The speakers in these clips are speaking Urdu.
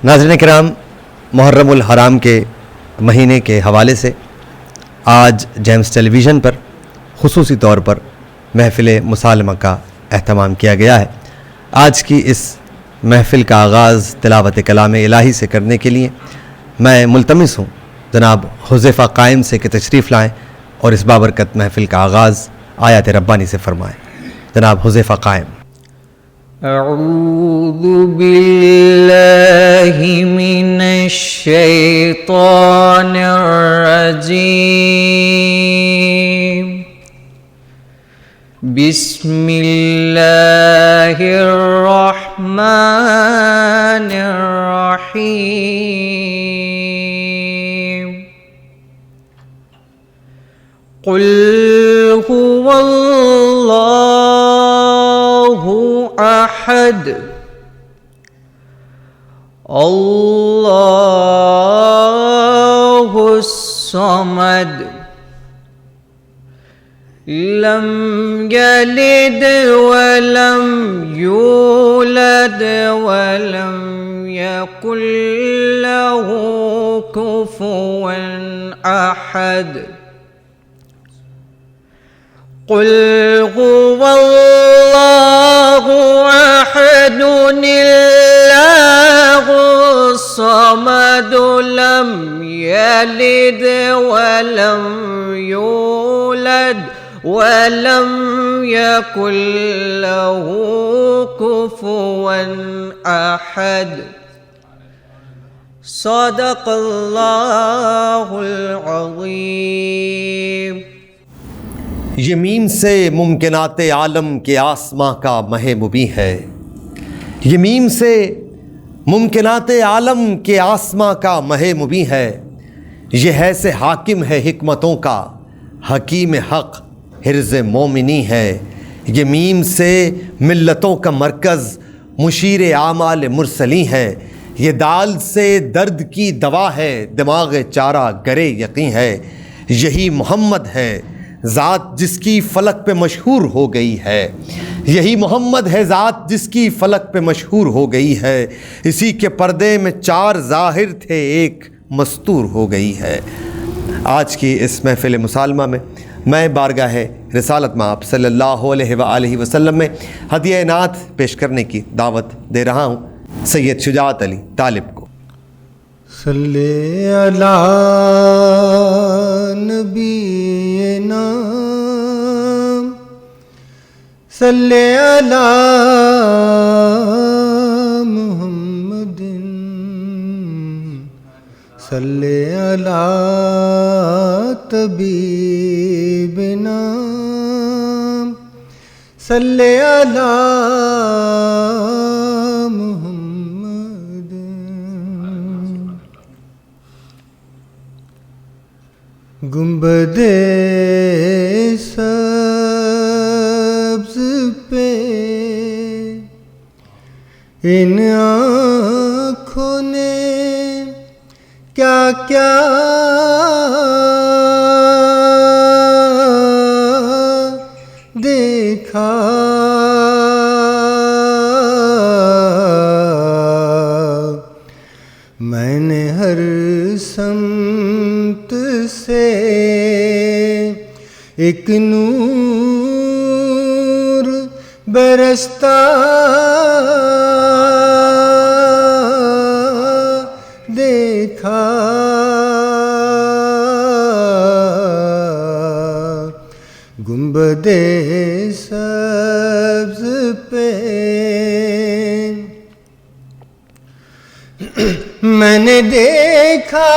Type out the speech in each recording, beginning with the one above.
ناظرین کرام، محرم الحرام کے مہینے کے حوالے سے آج جیمز ٹیلی ویژن پر خصوصی طور پر محفل مسالمہ کا اہتمام کیا گیا ہے۔ آج کی اس محفل کا آغاز تلاوت کلام الہی سے کرنے کے لیے میں ملتمس ہوں جناب حذیفہ قائم سے کہ تشریف لائیں اور اس بابرکت محفل کا آغاز آیات ربانی سے فرمائیں۔ جناب حذیفہ قائم۔ اعوذ باللہ من الشیطان الرجیم، بسم اللہ الرحمن الرحیم، قل هو اللہ احد اللہ الصمد لم یلد ولم یولد ولم یکن له کفوا احد، قل هو اللہ احد اللہ الصمد لم یلد ولم یولد ولم یکن له کفوا احد، صدق اللہ العظیم۔ یہ میم سے ممکنات عالم کے آسماں کا مہ مبیں ہے، یہ میم سے ممکنات عالم کے آسماں کا مہ مبیں ہے، یہ ہے سے حاکم ہے حکمتوں کا حکیم حق حرز مومنی ہے، یہ میم سے ملتوں کا مرکز مشیر اعمال مرسلی ہے، یہ دال سے درد کی دوا ہے دماغ چارہ گرے یقین ہے، یہی محمد ہے ذات جس کی فلک پہ مشہور ہو گئی ہے، یہی محمد ہے ذات جس کی فلک پہ مشہور ہو گئی ہے، اسی کے پردے میں چار ظاہر تھے ایک مستور ہو گئی ہے۔ آج کی اس محفل مسالمہ میں بارگاہ رسالت میں آپ صلی اللہ علیہ وآلہ وسلم میں ہدیہ نعت پیش کرنے کی دعوت دے رہا ہوں سید شجاعت علی طالب کو۔ صلی علی نبینا صلی علی محمد صلی علی طبیبنا صلی علی محمد۔ گنبد سبز پہ ان آنکھوں نے کیا کیا دیکھا، میں نے ہر سمت سے ایک نور برستا دیکھا، گنبد سبز پہ میں نے دیکھا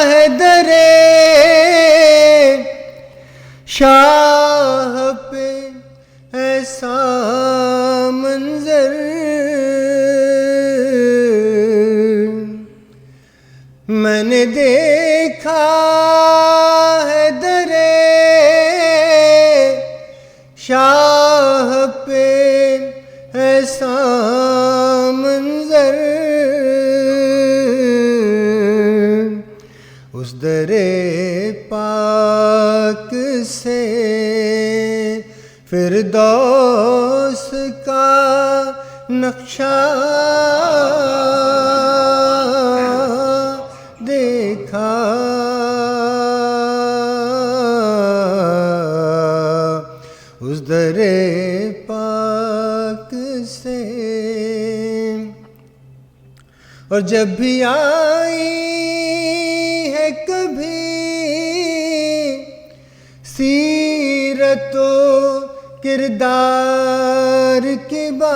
ہے درے شاہ پہ ایسا منظر، میں نے دیکھا ہے درے شاہ پہ ایسا منظر، اس درے پاک سے فردوس کا نقشہ جب بھی آئی ہے کبھی سیرت و کردار کی بات،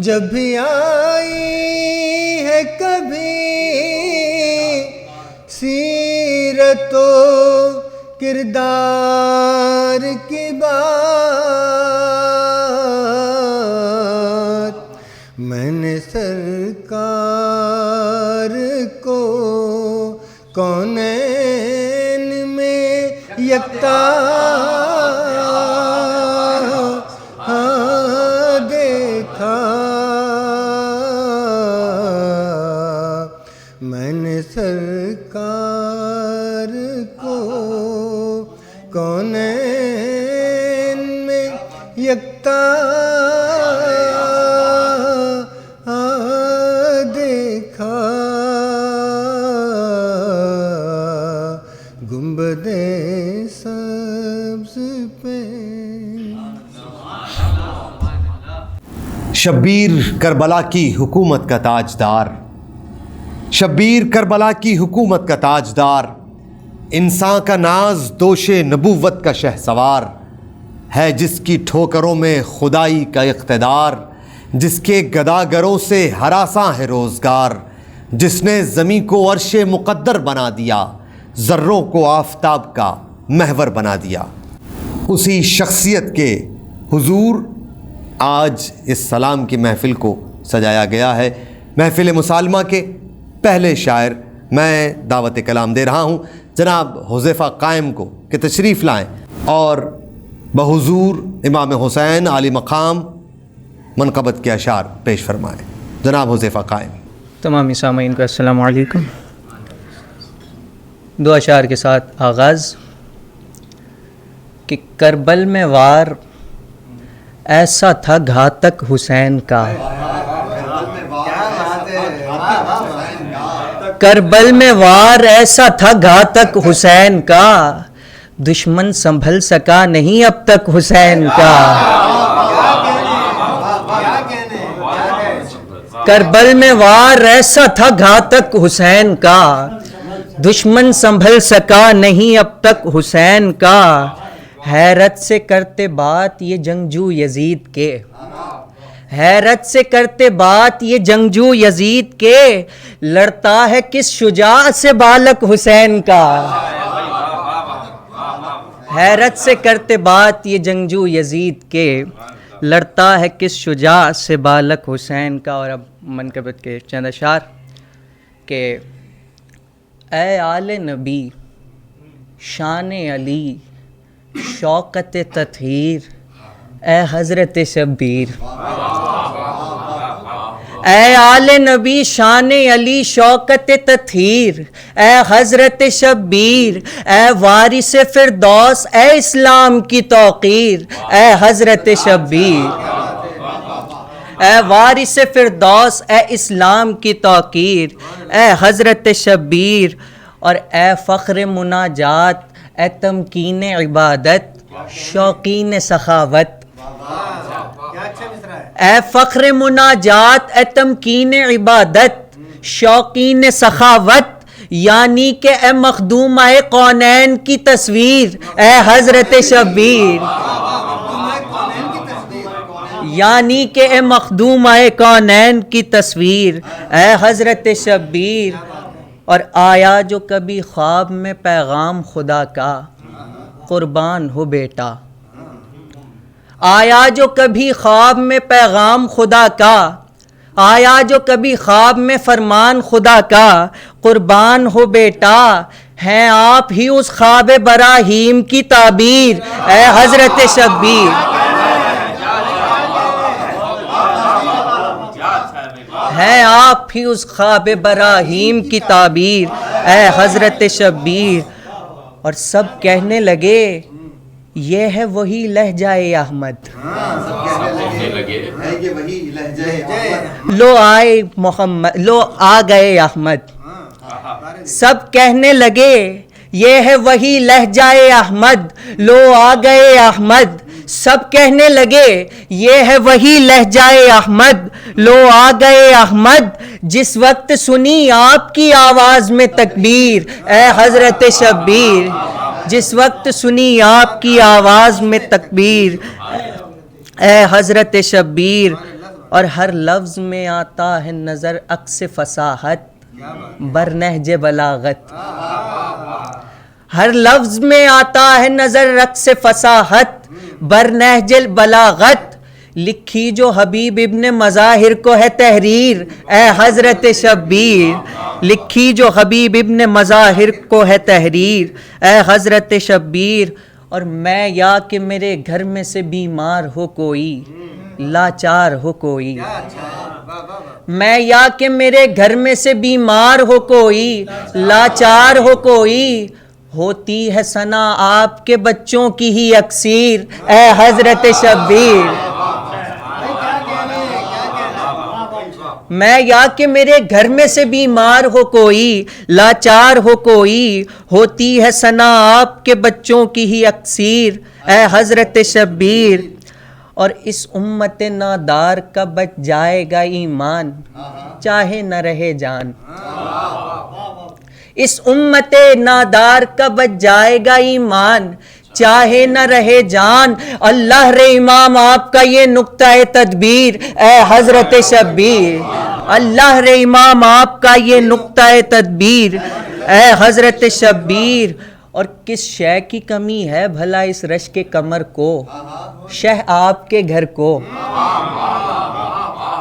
جب بھی آئی ہے کبھی سیرت و کردار کی بات، میں نے سرکار کو کونین میں یکتا دیکھا، میں نے سرکار کو کونین میں یکتا دیکھا، گنبد سبز پہ۔ شبیر کربلا کی حکومت کا تاجدار، شبیر کربلا کی حکومت کا تاجدار، انسان کا ناز دوش نبوت کا شہسوار ہے، جس کی ٹھوکروں میں خدائی کا اقتدار، جس کے گداگروں سے ہراساں ہے روزگار، جس نے زمین کو عرش مقدر بنا دیا، ذروں کو آفتاب کا محور بنا دیا۔ اسی شخصیت کے حضور آج اس سلام کی محفل کو سجایا گیا ہے۔ محفل مسالمہ کے پہلے شاعر میں دعوت کلام دے رہا ہوں جناب حذیفہ قائم کو کہ تشریف لائیں اور بحضور امام حسین عالی مقام منقبت کے اشعار پیش فرمائیں۔ جناب حذیفہ قائم۔ تمام سامعین کو السلام علیکم۔ دو اشعار کے ساتھ آغاز کہ کربل میں وار ایسا تھا گھاتک حسین کا، کربل میں وار ایسا تھا گھاتک حسین کا، دشمن سنبھل سکا نہیں اب تک حسین کا، کربل میں وار ایسا تھا گھاتک حسین کا، دشمن سنبھل سکا نہیں اب تک حسین کا، حیرت سے کرتے بات یہ جنگجو یزید کے، حیرت سے کرتے بات یہ جنگجو یزید کے، لڑتا ہے کس شجاع سے بالک حسین کا، حیرت سے کرتے بات یہ جنگجو یزید کے، لڑتا ہے کس شجاع سے بالک حسین کا۔ اور اب منقبت کے چند اشعار کہ اے آل نبی شان علی شوکت تطہیر اے حضرت شبیر، اے آل نبی شان علی شوکت تطہیر اے حضرت شبیر، اے وارث فردوس اے اسلام کی توقیر اے حضرت شبیر، اے وارث فردوس اے اسلام کی توقیر اے حضرت شبیر، اور اے فخر مناجات اے تمکین عبادت شوقین سخاوت، اے فخر مناجات اے تمکین عبادت شوقین سخاوت، یعنی کہ اے مخدوم اے کونین کی تصویر اے حضرت شبیر، یعنی کہ اے مخدوم اے کونین کی تصویر اے حضرت شبیر، اور آیا جو کبھی خواب میں پیغام خدا کا قربان ہو بیٹا، آیا جو کبھی خواب میں پیغام خدا کا، آیا جو کبھی خواب میں فرمان خدا کا قربان ہو بیٹا، ہیں آپ ہی اس خواب براہیم کی تعبیر اے حضرت شبیر، ہیں آپ ہی اس خواب براہیم کی تعبیر اے حضرت شبیر، اور سب کہنے لگے یہ ہے وہی لہجہ احمد، لو آئے محمد لو آ گئے احمد، سب کہنے لگے یہ ہے وہی لہجہ احمد، لو آ گئے احمد، سب کہنے لگے یہ ہے وہی لہجائے احمد، لو آ گئے احمد، جس وقت سنی آپ کی آواز میں تکبیر، اے حضرت شبیر، جس وقت سنی آپ کی آواز میں تکبیر، اے حضرت شبیر، اور ہر لفظ میں آتا ہے نظر عکس فصاحت برنہج بلاغت، ہر لفظ میں آتا ہے نظر رقص فصاحت برنہج بلاغت، لکھی جو حبیب ابن مظاہر کو ہے تحریر، اے حضرت شبیر، لکھی جو حبیب ابن مظاہر کو ہے تحریر، اے حضرت شبیر، اور میں یا کہ میرے گھر میں سے بیمار ہو کوئی، لاچار ہو کوئی، میں یا کہ میرے گھر میں سے بیمار ہو کوئی، لاچار ہو کوئی، ہوتی ہے ثنا آپ کے بچوں کی ہی اکثیر، اے حضرت شبیر، میں یا کہ میرے گھر میں سے بیمار ہو کوئی، لاچار ہو کوئی، ہوتی ہے ثنا آپ کے بچوں کی ہی اکثیر، اے حضرت شبیر، اور اس امت نادار کا بچ جائے گا ایمان، چاہے نہ رہے جان، اس امت نادار کا بچ جائے گا ایمان، چاہے نہ رہے جان، اللہ رے امام آپ کا یہ نقطہ تدبیر، اے حضرت شبیر، اللہ رے امام آپ کا یہ نقطہ تدبیر، اے حضرت شبیر، اور کس شے کی کمی ہے بھلا اس رش کے کمر کو، شہ آپ کے گھر کو،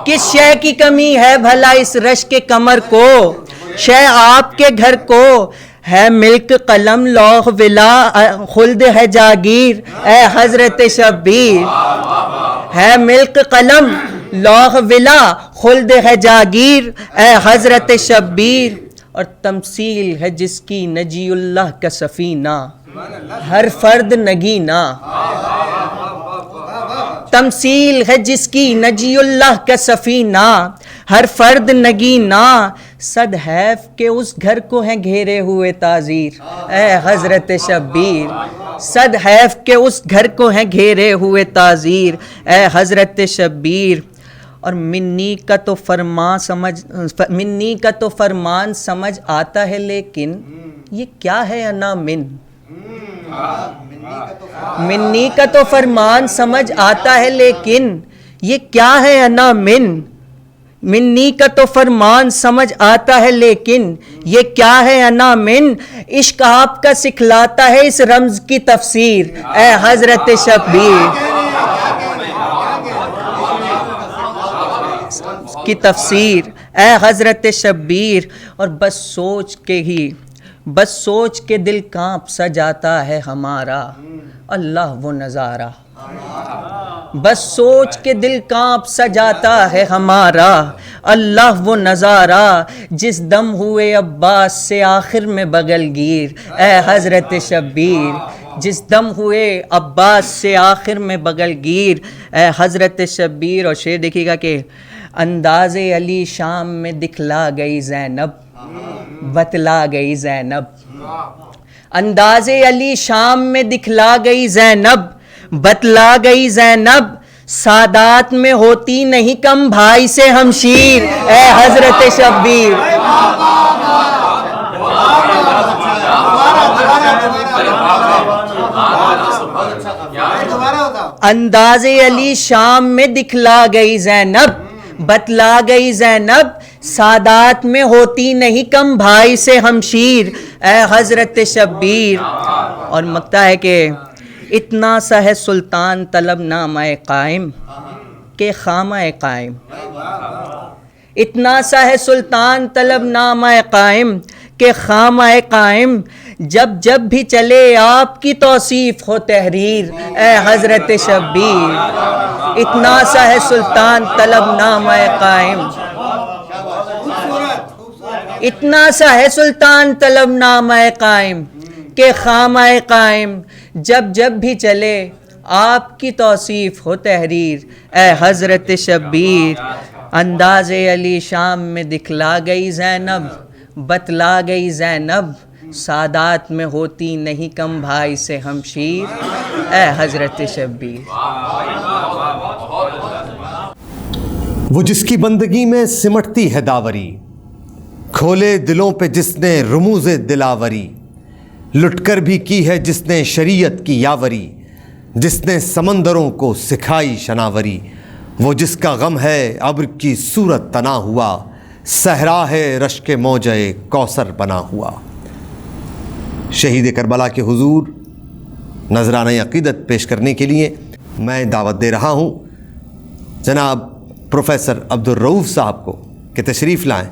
کس شے کی کمی ہے بھلا اس رش کے کمر کو، شہ آپ کے گھر کو، ہے ملک قلم لوح ولا خلد ہے جاگیر، اے حضرت شبیر، ہے ملک قلم لوح ولا خلد ہے جاگیر، اے حضرت شبیر، اور تمثیل ہے جس کی نجی اللہ کا سفینہ، ہر فرد نگینا، تمثیل ہے جس کی نجی اللہ کا سفینہ، ہر فرد نگینا، صد حیف کہ اس گھر کو ہیں گھیرے ہوئے تعزیر، اے حضرت شبیر، صد حیف کہ اس گھر کو ہیں گھیرے ہوئے تعزیر، اے حضرت شبیر، اور منی کا تو فرمان سمجھ آتا ہے لیکن یہ کیا ہے انا من، منی کا تو فرمان سمجھ آتا ہے لیکن یہ کیا ہے انا من، منی کا تو فرمان سمجھ آتا ہے لیکن یہ کیا ہے انا من، عشق آپ کا سکھلاتا ہے اس رمز کی تفسیر، اے حضرت شبیر، کی تفسیر، اے حضرت شبیر، اور بس سوچ کے دل کانپ سا جاتا ہے ہمارا اللہ وہ نظارہ، بس سوچ کے دل کانپ سا جاتا ہے ہمارا اللہ وہ نظارہ، جس دم ہوئے عباس سے آخر میں بغل گیر، اے حضرت شبیر، جس دم ہوئے عباس سے آخر میں بغل گیر، اے حضرت شبیر، اور شعر دیکھیے گا کہ انداز علی شام میں دکھلا گئی زینب، بتلا گئی زینب، انداز علی شام میں دکھلا گئی زینب، بتلا گئی زینب، سادات میں ہوتی نہیں کم بھائی سے ہمشیر، اے حضرت شبیر، انداز علی شام میں دکھلا گئی زینب، بتلا گئی زینب، سادات میں ہوتی نہیں کم بھائی سے ہمشیر، اے حضرت شبیر، اور مکتا ہے کہ اتنا سا ہے سلطان طلب نامہ قائم کہ خامہ قائم، اتنا سا ہے سلطان طلب نامہ قائم کہ خامہ قائم، جب بھی چلے آپ کی توصیف ہو تحریر، اے حضرت شبیر، اتنا سا ہے سلطان طلب نامہ قائم، اتنا سا ہے سلطان طلب نامہ قائم کہ خامہ قائم، جب بھی چلے آپ کی توصیف ہو تحریر، اے حضرت شبیر، انداز علی شام میں دکھلا گئی زینب، بتلا گئی زینب، سادات میں ہوتی نہیں کم بھائی سے ہمشیر، اے حضرت شبیر۔ وہ جس کی بندگی میں سمٹتی ہے داوری، کھولے دلوں پہ جس نے رموز دلاوری، لٹ کر بھی کی ہے جس نے شریعت کی یاوری، جس نے سمندروں کو سکھائی شناوری، وہ جس کا غم ہے ابر کی صورت تنا ہوا، صحرا ہے رشک موجے کوثر بنا ہوا۔ شہید کربلا کے حضور نذرانہ عقیدت پیش کرنے کے لیے میں دعوت دے رہا ہوں جناب پروفیسر عبدالرؤوف صاحب کو کہ تشریف لائیں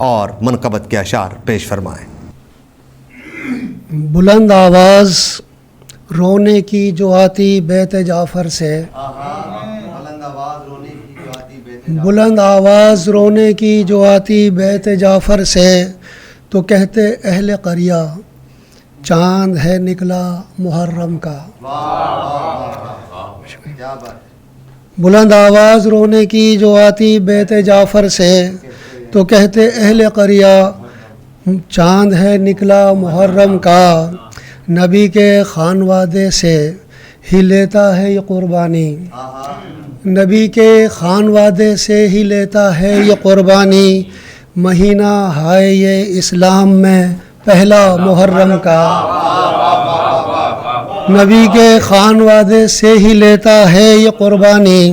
اور منقبت کے اشعار پیش فرمائیں۔ بلند آواز رونے کی جو آتی بیت جعفر سے، بلند آواز رونے کی جو آتی بیت جعفر سے، تو کہتے اہل قریہ چاند ہے نکلا محرم کا۔ بلند آواز رونے کی جو آتی بیت جعفر سے، تو کہتے اہل قریہ چاند ہے نکلا محرم کا، نبی کے خانوادے سے ہی لیتا ہے یہ قربانی، نبی کے خانوادے سے ہی لیتا ہے یہ قربانی، مہینہ ہے یہ اسلام میں پہلا محرم کا، نبی کے خانوادے سے ہی لیتا ہے یہ قربانی،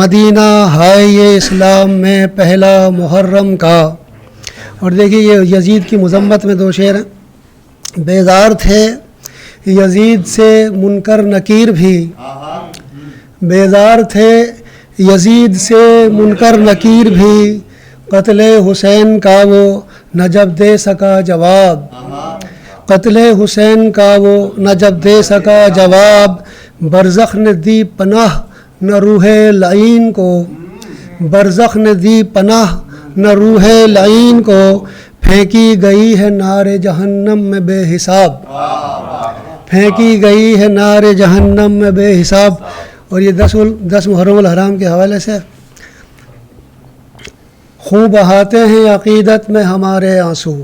مدینہ ہے یہ اسلام میں پہلا محرم کا۔ اور دیکھیے یہ یزید کی مذمت میں دو شعر ہیں۔ بیزار تھے یزید سے منکر نکیر بھی، بیزار تھے یزید سے منکر نکیر بھی، قتل حسین کا وہ نہ جب دے سکا جواب، قتل حسین کا وہ نہ جب دے سکا جواب، برزخ نے دی پناہ نہ روح لعین کو، برزخ نے دی پناہ نہ روح لعین کو، پھینکی گئی ہے نار جہنم میں بے حساب، پھینکی گئی ہے نار جہنم میں بے حساب۔ اور یہ 10 محرم الحرام کے حوالے سے، خون بہاتے ہیں عقیدت میں ہمارے آنسو،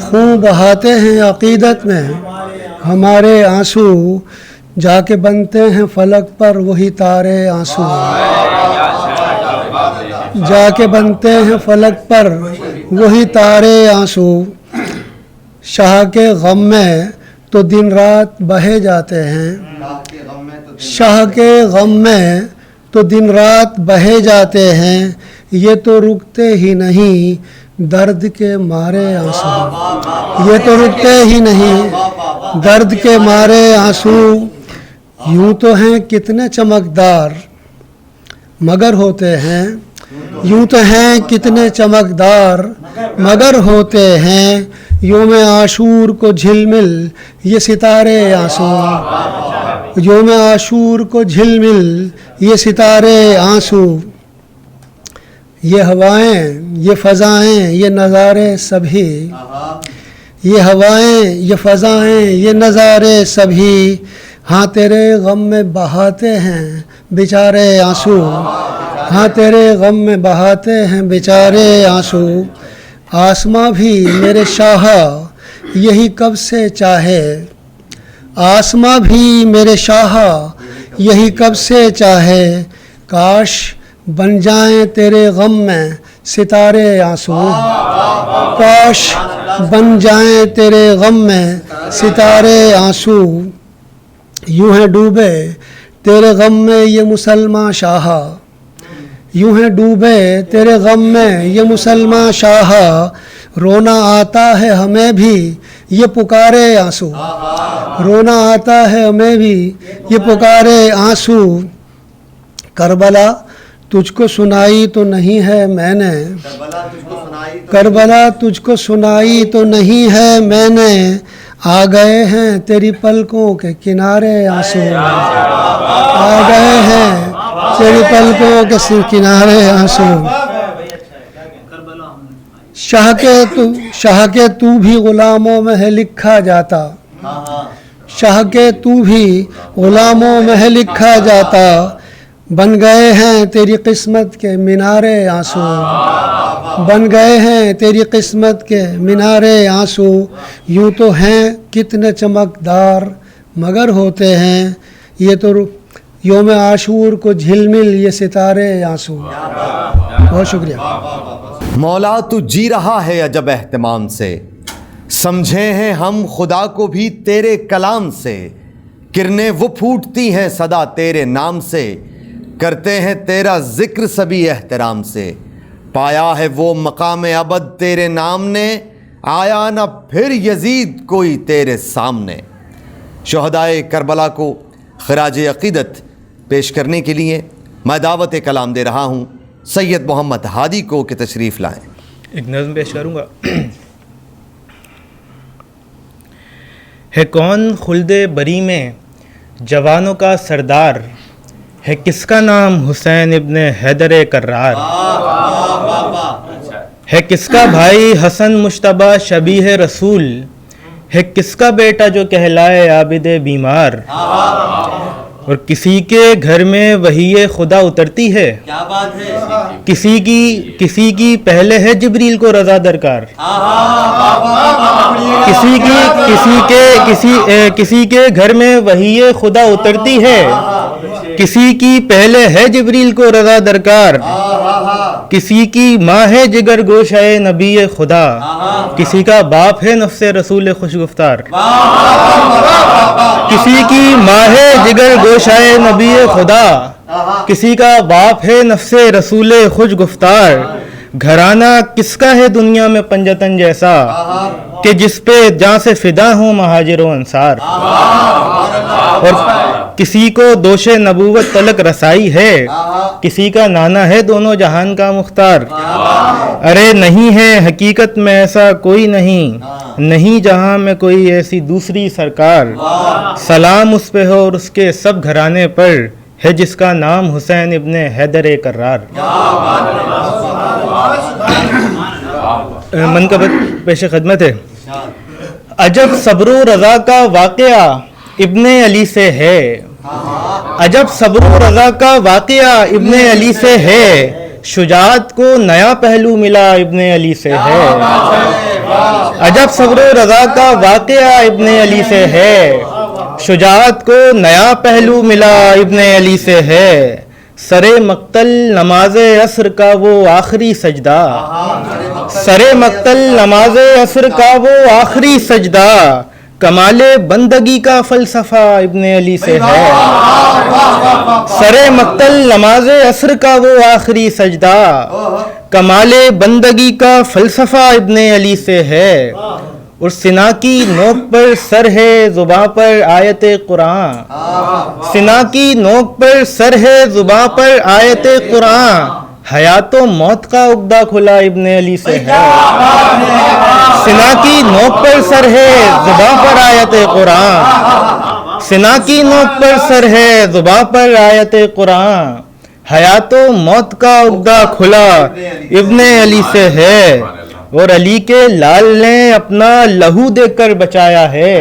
خون بہاتے ہیں عقیدت میں ہمارے آنسو، جا کے بنتے ہیں فلک پر وہی تارے آنسو، جا کے بنتے ہیں فلک پر وہی تارے آنسو، شاہ کے غم میں تو دن رات بہے جاتے ہیں، شاہ کے غم میں تو دن رات بہے جاتے ہیں، یہ تو رکتے ہی نہیں درد کے مارے آنسو، یہ تو رکتے ہی نہیں درد کے مارے آنسو، یوں تو ہیں کتنے چمکدار مگر ہوتے ہیں، یوں تو ہیں کتنے چمکدار مگر ہوتے ہیں، یوم عاشور کو جھلمل یہ ستارے آنسو، یوم عاشور کو جھلمل یہ ستارے آنسو، یہ ہوائیں یہ فضائیں یہ نظارے سبھی، یہ ہوائیں یہ فضائیں یہ نظارے سبھی، ہاں تیرے غم میں بہاتے ہیں بیچارے آنسو، ہاں تیرے غم میں بہاتے ہیں بیچارے آنسو، آسماں بھی میرے شاہ یہی کب سے چاہے، آسماں بھی میرے شاہ یہی کب سے چاہے، کاش بن جائیں تیرے غم میں ستارے آنسو، کاش بن جائیں تیرے غم میں ستارے آنسو، یوں ہیں ڈوبے تیرے غم میں یہ مسلمان شاہ، یوں ہیں ڈوبے تیرے غم میں یہ مسلمان شاہ، رونا آتا ہے ہمیں بھی یہ پکارے آنسو، رونا آتا ہے ہمیں بھی یہ پکارے آنسو، کربلا تجھ کو سنائی تو نہیں ہے میں نے، کربلا تجھ کو سنائی تو نہیں ہے میں نے، آ گئے ہیں تیری پلکوں کے کنارے آنسو، آ گئے ہیں تیری پلکوں کے کنارے آنسو، شاہ کے تو بھی غلاموں میں ہے لکھا جاتا، شاہ کے تو بھی غلاموں میں ہے لکھا جاتا، بن گئے ہیں تیری قسمت کے مینارے آنسو، بن گئے ہیں تیری قسمت کے مینارے آنسو، یوں تو ہیں کتنے چمکدار مگر ہوتے ہیں یہ تو یوم عاشور کو جھلمل یہ ستارے آنسو۔ بہت شکریہ۔ مولا تو جی رہا ہے عجب اہتمام سے، سمجھے ہیں ہم خدا کو بھی تیرے کلام سے، کرنیں وہ پھوٹتی ہیں صدا تیرے نام سے، کرتے ہیں تیرا ذکر سبھی احترام سے، پایا ہے وہ مقام ابد تیرے نام نے، آیا نہ پھر یزید کوئی تیرے سامنے۔ شہدائے کربلا کو خراج عقیدت پیش کرنے کے لیے میں دعوت کلام دے رہا ہوں سید محمد ہادی کو کہ تشریف لائیں۔ ایک نظم پیش کروں گا۔ ہے کون خلد بری میں جوانوں کا سردار، ہے کس کا نام حسین ابن حیدر کرار، ہے کس کا بھائی حسن مشتبہ شبیہ رسول، ہے کس کا بیٹا جو کہلائے عابد بیمار، اور کسی کے گھر میں وحی خدا اترتی ہے، کسی کی پہلے ہے جبریل کو رضا درکار، کسی کے گھر میں وحی خدا اترتی ہے، کسی کی پہلے ہے جبریل کو رضا درکار، کسی کی ماں ہے جگر گوشہ نبی خدا، کسی کا باپ ہے نفس رسول خوش گفتار، کسی کی ماں ہے جگر گوشہ نبی خدا، کسی کا باپ ہے نفس رسول خوش گفتار، گھرانہ کس کا ہے دنیا میں پنجتن جیسا کہ جس پہ جان سے فدا ہوں مہاجر و انصار، اور کسی کو دوش نبوت تلک رسائی ہے، کسی کا نانا ہے دونوں جہان کا مختار، ارے نہیں ہے حقیقت میں ایسا کوئی نہیں جہاں میں کوئی ایسی دوسری سرکار، سلام اس پہ ہو اور اس کے سب گھرانے پر ہے جس کا نام حسین ابن حیدر کرار۔ منقبت پیش خدمت ہے۔ عجب صبر و رضا کا واقعہ ابن علی سے ہے، عجب صبر و رضا کا واقعہ ابن علی سے ہے، شجاعت کو نیا پہلو ملا ابن علی سے ہے، عجب صبر و رضا کا واقعہ ابن علی سے ہے، شجاعت کو نیا پہلو ملا ابن علی سے ہے، سر مقتل نماز عصر کا وہ آخری سجدہ، سر مقتل نماز عصر کا وہ آخری سجدہ، کمال بندگی کا فلسفہ ابن علی سے ہے، سر مقتل نماز عصر کا وہ آخری سجدہ، کمال بندگی کا فلسفہ ابن علی سے ہے، اور سنا کی نوک پر سر ہے زباں پر آیت قرآن، سنا کی نوک پر سر ہے زباں پر آیت قرآن، حیات و موت کا عقدہ کھلا ابن علی سے ہے، سنا کی نوک پر سر ہے زباں پر آیت قرآن، سنا کی نوک پر سر ہے زباں پر آیت قرآن، حیات و موت کا عقدہ کھلا ابن علی سے ہے، اور علی کے لال نے اپنا لہو دے کر بچایا ہے،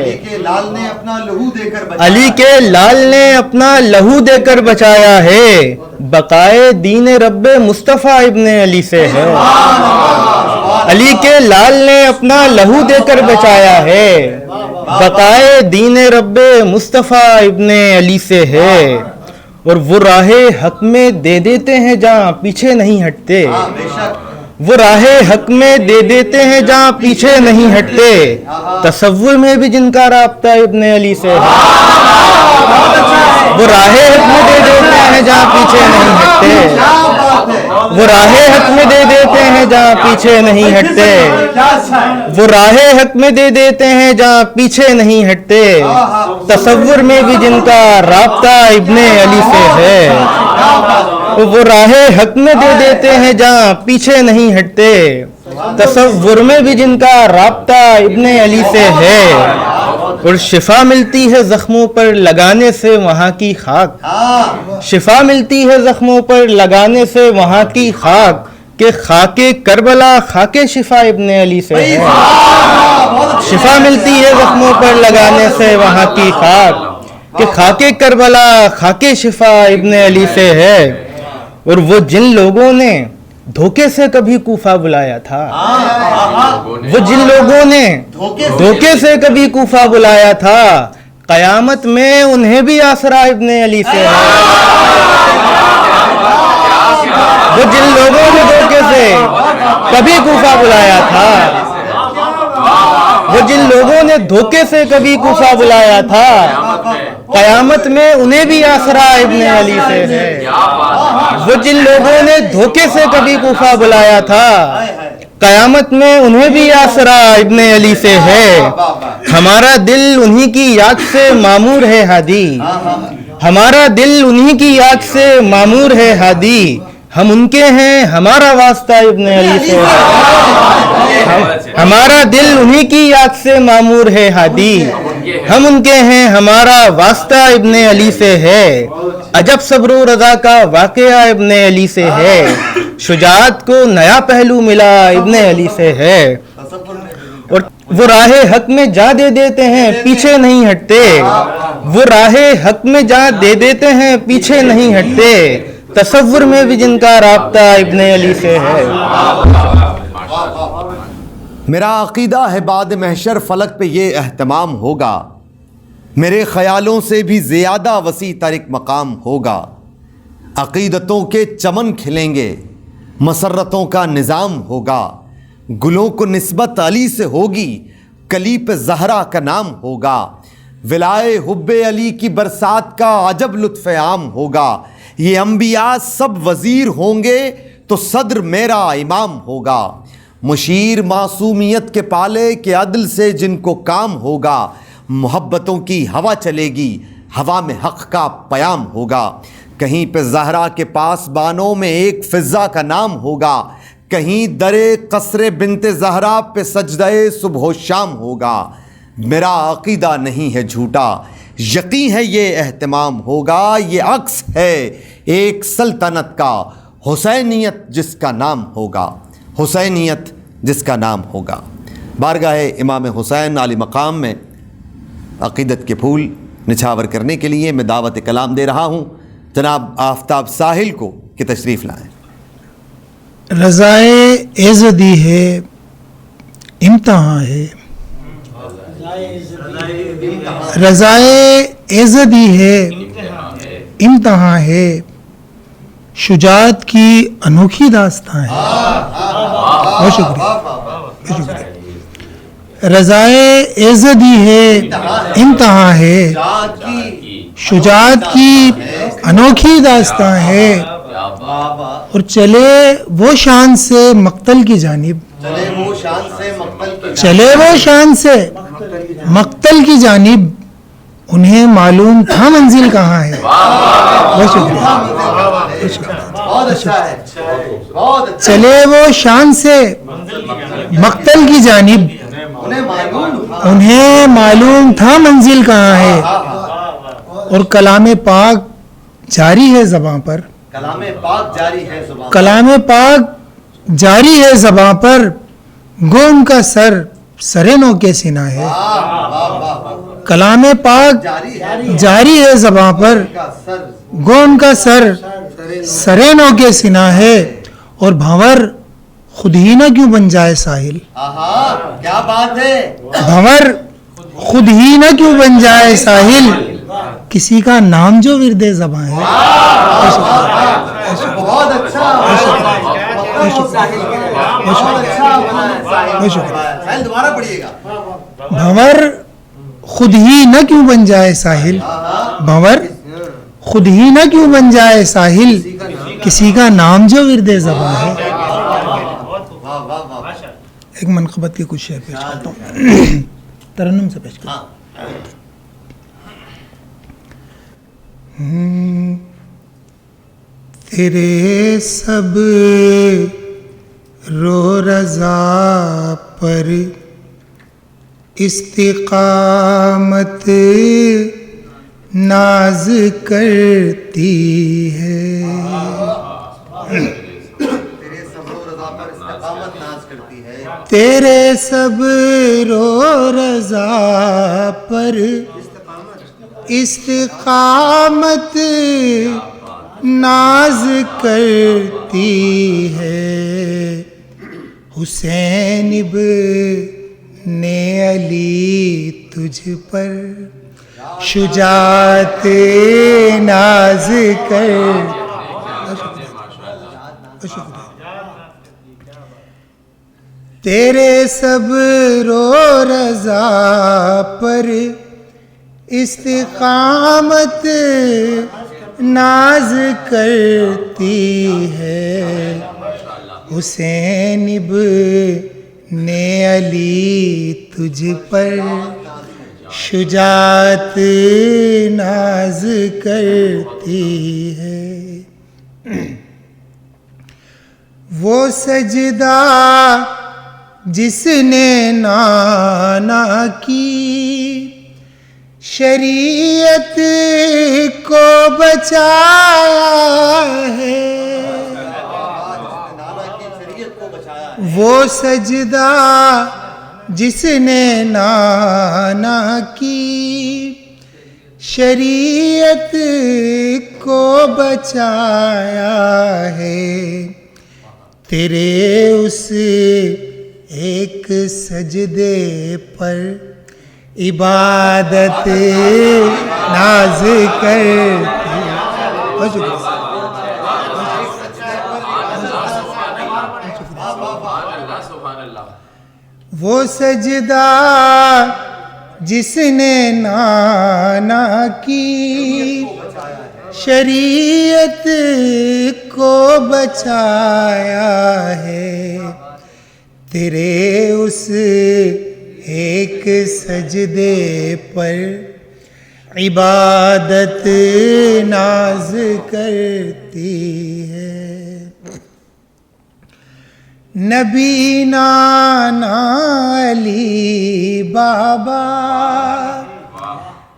علی کے لال نے اپنا لہو دے کر بچایا ہے، بقائے دین رب مصطفیٰ ابن علی سے ہے، علی کے لال نے اپنا لہو دے کر بچایا ہے، بقائے دین رب مصطفیٰ ابن علی سے ہے، اور وہ راہ حق میں دے دیتے ہیں جہاں پیچھے نہیں ہٹتے، وہ راہ حق میں دے دیتے ہیں جہاں پیچھے نہیں ہٹتے، تصور میں بھی جن کا رابطہ ابن علی سے ہے، وہ راہ حق میں دے دیتے ہیں جہاں پیچھے نہیں ہٹتے، وہ راہ حق میں دے دیتے ہیں جہاں پیچھے نہیں ہٹتے، وہ راہ حق میں دے دیتے ہیں جہاں پیچھے نہیں ہٹتے، تصور میں بھی جن کا رابطہ ابن علی سے ہے، وہ راہ حق میں دے دیتے ہیں جہاں پیچھے نہیں ہٹتے، تصور میں بھی جن کا رابطہ ابن علی سے ہے، اور شفا ملتی ہے زخموں پر لگانے سے وہاں کی خاک، شفا ملتی ہے زخموں پر لگانے سے وہاں کی خاک، کہ خاک کربلا خاک شفا ابن علی سے ہے، شفا ملتی ہے زخموں پر لگانے سے وہاں کی خاک، کہ خاکے کربلا خاکے شفا ابن علی سے ہے. اور وہ جن لوگوں نے دھوکے سے کبھی کوفہ بلایا تھا, وہ جن لوگوں نے دھوکے سے کبھی کوفہ بلایا تھا, قیامت میں انہیں بھی آسرا ابن علی سے ہے. وہ جن لوگوں نے دھوکے سے کبھی کوفہ بلایا تھا, وہ جن لوگوں نے دھوکے سے کبھی کوفہ بلایا تھا, قیامت میں انہیں بھی آسرا ابن علی سے ہے. وہ جن لوگوں نے دھوکے سے کبھی کوفہ بلایا تھا, قیامت میں انہیں بھی آسرا ابن علی سے ہے. ہمارا دل انہی کی یاد سے معمور ہے ہادی, ہمارا دل انہی کی یاد سے معمور ہے ہادی. ہم ان کے ہیں ہمارا واسطہ ابن علی سے ہے. ہمارا دل انہی کی یاد سے معمور ہے ہادی, ہم ان کے ہیں ہمارا واسطہ ابن علی سے ہے. عجب صبر و رضا کا واقعہ ابن علی سے ہے, شجاعت کو نیا پہلو ملا ابن علی سے ہے. اور وہ راہ حق میں جا دے دیتے ہیں پیچھے نہیں ہٹتے, وہ راہ حق میں جا دے دیتے ہیں پیچھے نہیں ہٹتے. تصور میں بھی جن کا رابطہ ابن علی سے ہے. میرا عقیدہ ہے بعد محشر فلک پہ یہ اہتمام ہوگا, میرے خیالوں سے بھی زیادہ وسیع تر ایک مقام ہوگا. عقیدتوں کے چمن کھلیں گے, مسرتوں کا نظام ہوگا. گلوں کو نسبت علی سے ہوگی, کلی پہ زہرا کا نام ہوگا. ولائے حب علی کی برسات کا عجب لطف عام ہوگا. یہ انبیاء سب وزیر ہوں گے تو صدر میرا امام ہوگا. مشیر معصومیت کے پالے کہ عدل سے جن کو کام ہوگا. محبتوں کی ہوا چلے گی, ہوا میں حق کا پیام ہوگا. کہیں پہ زہرا کے پاس بانوں میں ایک فضا کا نام ہوگا. کہیں درے قصر بنت زہرا پہ سجدہ صبح و شام ہوگا. میرا عقیدہ نہیں ہے جھوٹا, یقین ہے یہ اہتمام ہوگا. یہ عکس ہے ایک سلطنت کا, حسینیت جس کا نام ہوگا, حسینیت جس کا نام ہوگا. بارگاہ امام حسین علی مقام میں عقیدت کے پھول نچھاور کرنے کے لیے میں دعوت کلام دے رہا ہوں جناب آفتاب ساحل کو کہ تشریف لائیں. رضائے ایزدی ہے امتحان ہے, رضائے ایزدی ہے امتحان ہے, شجاعت کی انوکھی داستان ہے. بہت شکریہ, بہت شکریہ. رضائے ایزدی ہے امتحان ہے, شجاعت کی انوکھی داستان ہے. اور چلے وہ شان سے مقتل کی جانب, چلے وہ شان سے مقتل کی جانب, انہیں معلوم تھا منزل کہاں ہے. بہت شکریہ, چلے وہ شان سے مقتل کی جانب, انہیں معلوم تھا منزل کہاں ہے. اور کلام پاک جاری ہے زباں پر, کلام پاک جاری ہے زباں پر, گو ان کا سر سرینوں کے سینہ ہے. کلام پاک جاری ہے زباں پر, گو ان کا سر سرینوں کے سینہ ہے. اور بھنور خود ہی نہ کیوں بن جائے ساحل, کیا بات ہے, بھنور خود ہی نہ کیوں بن جائے ساحل, کسی کا نام جو ورد زباں ہے. بہت اچھا, دوبارہ پڑھیے گا. بھنور خود ہی نہ کیوں بن جائے ساحل, بھنور خود ہی نہ کیوں بن جائے ساحل, کسی کا نام جو ورد زباں ہے. ایک منقبت کی کچھ شعر پیش کرتا ہوں, ترنم سے پیش کرتا ہوں. تیرے سب رو رضا پر استقامت ناز کرتی ہے, تیرے صبر و رضا پر استقامت ناز کرتی ہے، حسین ابن علی تجھ پر شجاعت ناز کر. تیرے صبر و رضا پر استقامت ناز کرتی ہے، حسین ابن علی تجھ پر شجاعت ناز کرتی ہے. وہ سجدہ جس نے نانا کی شریعت کو بچایا ہے، وہ سجدہ جس نے نانا کی شریعت کو بچایا ہے، تیرے اس ایک سجدے پر عبادت ناز کرتی. وہ سجدہ جس نے نانا کی شریعت کو بچایا ہے، تیرے اس ایک سجدے پر عبادت ناز کرتی ہے. نبی نانا علی بابا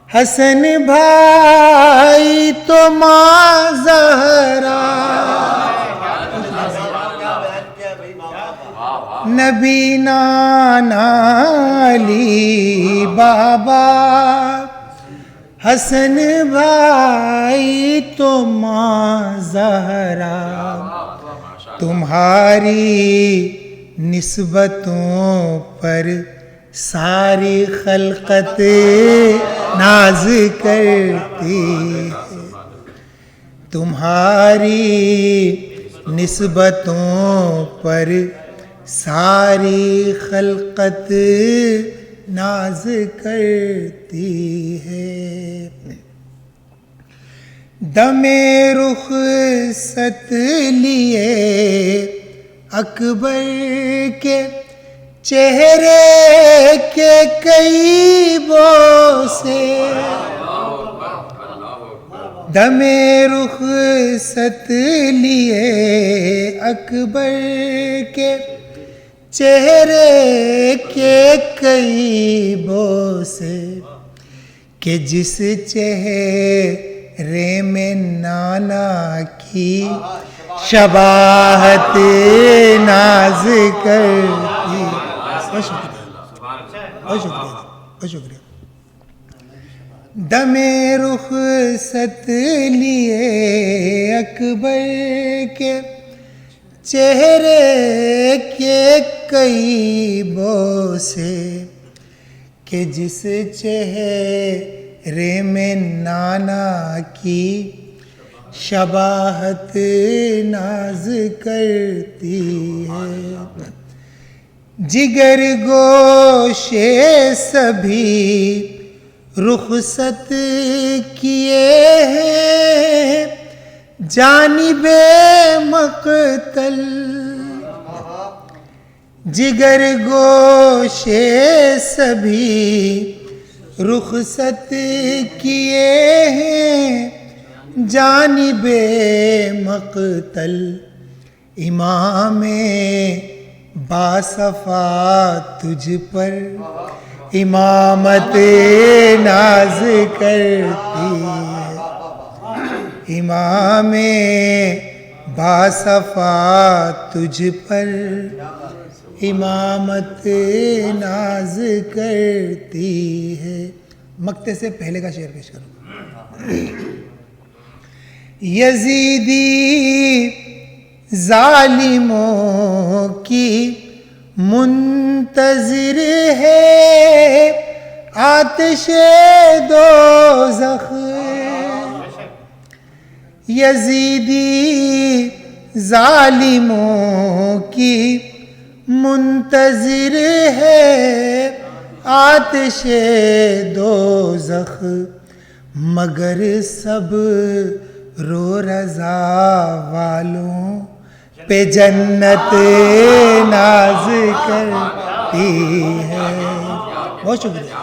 حسن بھائی تو ماں زہرا، نبی نانا علی بابا حسن بھائی تو ماں زہرا، تمہاری نسبتوں پر ساری خلقت ناز کرتی ہے، تمہاری نسبتوں پر ساری خلقت ناز کرتی ہے. دم رخصت لیے اکبر کے چہرے کے کئی بوسے، دم رخصت لیے اکبر کے چہرے کے کئی بوسے، کہ جس چہرے میں نانا کی شباہت ناز کرتی. بہت شکریہ. دم رخصت لیے اکبر کے چہرے کے کئی بوسے، کہ جس چہرے میں نانا کی شباہت ناز کرتی ہے. جگر گوشے سبھی رخصت کیے ہیں جانب مقتل، جگر گوشے سبھی رخصت کیے ہیں جانب مقتل، امام باصفا تجھ پر امامت ناز کرتی ہے، امام باصفا تجھ پر امامت ناز کرتی ہے. مقطع سے پہلے کا شعر پیش کروں. یزیدی ظالموں کی منتظر ہے آتش دوزخ. یزیدی ظالموں کی منتظر ہے آتش دوزخ. مگر سب رو رضا والوں پہ جنت ناز کرتی ہے. بہت شکریہ،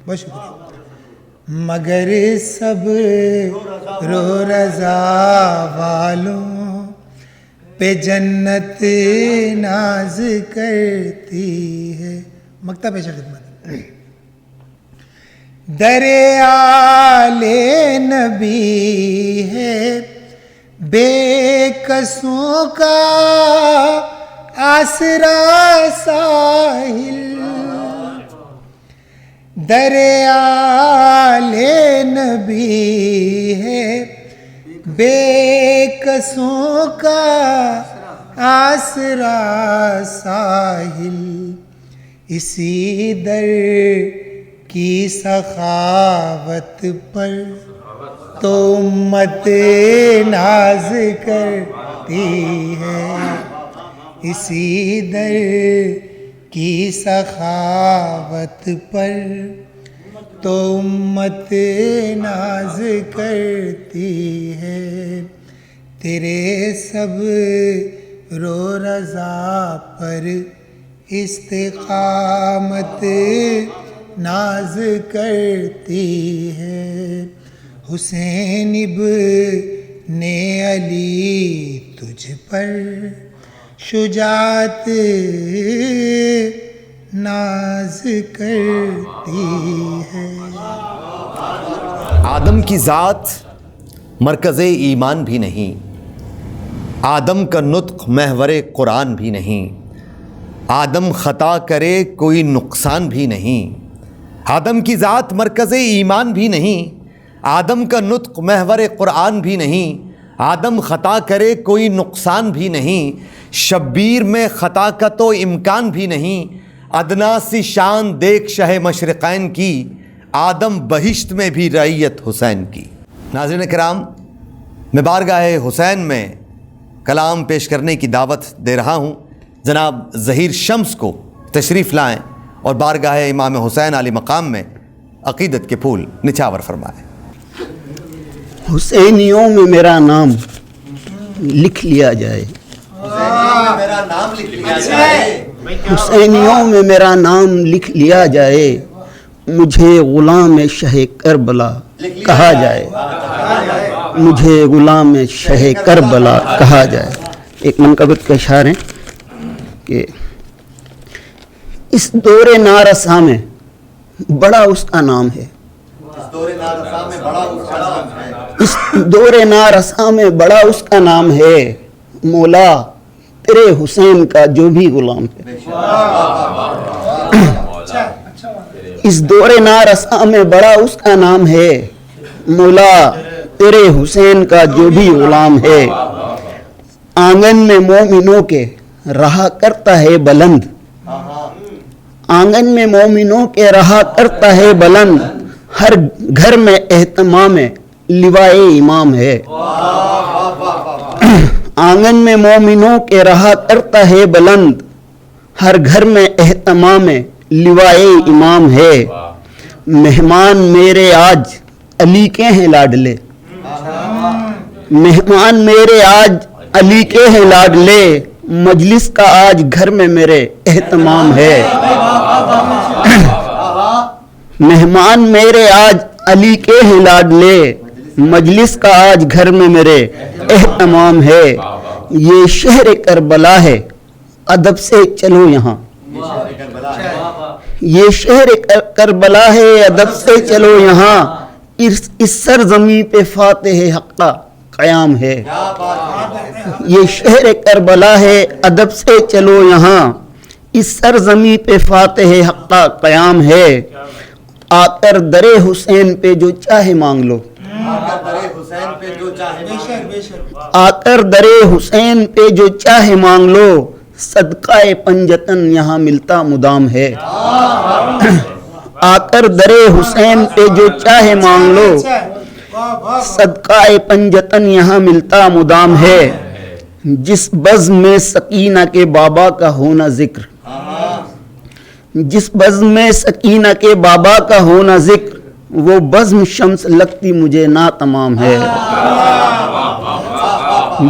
بہت شکریہ. مگر سب رو رضا والوں پہ جنت ناز کرتی ہے. مکتب پیش خدمت. در آل نبی ہے بے کسوں کا آسرا ساحل. در آل نبی ہے بے کسوں کا آسرا ساحل. اسی در کی سخاوت پر تو امت ناز کرتی ہے. اسی در کی سخاوت پر تو امت ناز کرتی ہے. تیرے سب رو رضا پر استقامت ناز کرتی ہے. حسین ابن علی تجھ پر شجاعت ناز کرتی ہے. آدم کی ذات مرکز ایمان بھی نہیں، آدم کا نطق محور قرآن بھی نہیں، آدم خطا کرے کوئی نقصان بھی نہیں. آدم کی ذات مرکز ایمان بھی نہیں، آدم کا نطق محور قرآن بھی نہیں، آدم خطا کرے کوئی نقصان بھی نہیں. شبیر میں خطا کا تو امکان بھی نہیں، ادنا سی شان دیکھ شہ مشرقین کی، آدم بہشت میں بھی رعیت حسین کی. ناظرین کرام، میں بارگاہ حسین میں کلام پیش کرنے کی دعوت دے رہا ہوں. جناب ظہیر شمس کو تشریف لائیں اور بارگاہ امام حسین علی مقام میں عقیدت کے پھول نچھاور فرمائیں. حسینیوں میں میرا نام لکھ لیا جائے، حسینیوں میں میرا نام لکھ لیا جائے، مجھے غلام شہ کربلا کہا جائے، مجھے غلام شہ کربلا کہا جائے. ایک منقبت کا اشعار ہے کہ اس دور نارسا میں بڑا اس کا نام ہے، اس دور نارسا میں بڑا اس کا نام ہے، مولا تیرے حسین کا جو بھی غلام ہے. اس دور نارسا میں بڑا اس کا نام ہے، مولا تیرے حسین کا جو بھی غلام ہے. آنگن میں مومنوں کے رہا کرتا ہے بلند، آنگن میں مومنوں کے رہا کرتا ہے بلند، ہر گھر میں اہتمام لوائے امام ہے. آنگن میں مومنوں کے رہا کرتا ہے بلند، ہر گھر میں اہتمام لوائے امام ہے. مہمان میرے آج علی کے ہیں لاڈلے، مہمان میرے آج علی کے ہیں لاڈلے، مجلس کا آج گھر میں میرے اہتمام ہے. مہمان میرے آج علی کے ہیں لاڈلے، مجلس کا آج گھر میں میرے اہتمام ہے. یہ شہر کربلا ہے ادب سے چلو یہاں، یہ شہر کربلا ہے ادب سے چلو یہاں، اس سرزمین پہ فاتح حق کا قیام ہے. یہ شہر کربلا ہے ادب سے چلو یہاں، اس سرزمین پہ فاتح حق کا قیام ہے. آ کر در حسین پہ جو چاہے مانگ لو، آکر درے حسین پہ جو چاہے مانگ لو صدقہ پنجتن یہاں ملتا مدام ہے آکر درے حسین پہ جو چاہے مانگ لو صدقہ پنجتن یہاں ملتا مدام ہے جس بزم میں سکینہ کے بابا کا ہونا ذکر جس بزم میں سکینہ کے بابا کا ہونا ذکر وہ بزم شمس لگتی مجھے ناتمام ہے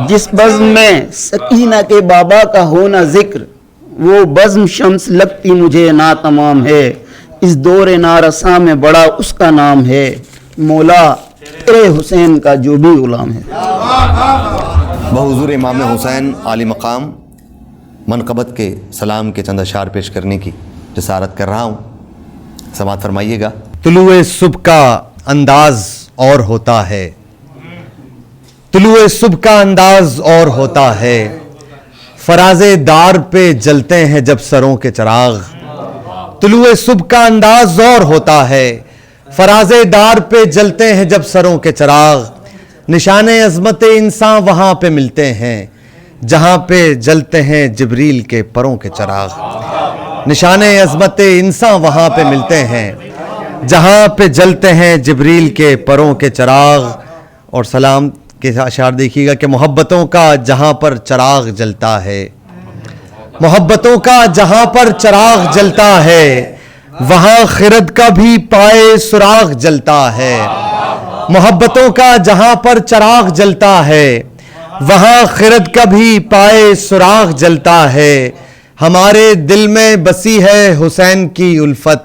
جس بزم میں سکینہ کے بابا کا ہونا ذکر وہ بزم شمس لگتی مجھے ناتمام ہے اس دور نارساں میں بڑا اس کا نام ہے مولا تیرے حسین کا جو بھی غلام ہے بحضور امام حسین عالی مقام منقبت کے سلام کے چند اشعار پیش کرنے کی جسارت کر رہا ہوں، سماعت فرمائیے گا۔ طلوع صبح کا انداز اور ہوتا ہے، طلوع صبح کا انداز اور ہوتا ہے، فراز دار پہ جلتے ہیں جب سروں کے چراغ، طلوع صبح کا انداز اور ہوتا ہے، فراز دار پہ جلتے ہیں جب سروں کے چراغ، نشان عظمت انسان وہاں پہ ملتے ہیں جہاں پہ جلتے ہیں جبریل کے پروں کے چراغ، نشان عظمت انسان وہاں پہ ملتے ہیں جہاں پہ جلتے ہیں جبریل کے پروں کے چراغ۔ اور سلام کے اشعار دیکھیے گا کہ محبتوں کا جہاں پر چراغ جلتا ہے، محبتوں کا جہاں پر چراغ جلتا ہے وہاں خرد کا بھی پائے سراغ جلتا ہے، محبتوں کا جہاں پر چراغ جلتا ہے وہاں خرد کا بھی پائے سراغ جلتا ہے، ہمارے دل میں بسی ہے حسین کی الفت،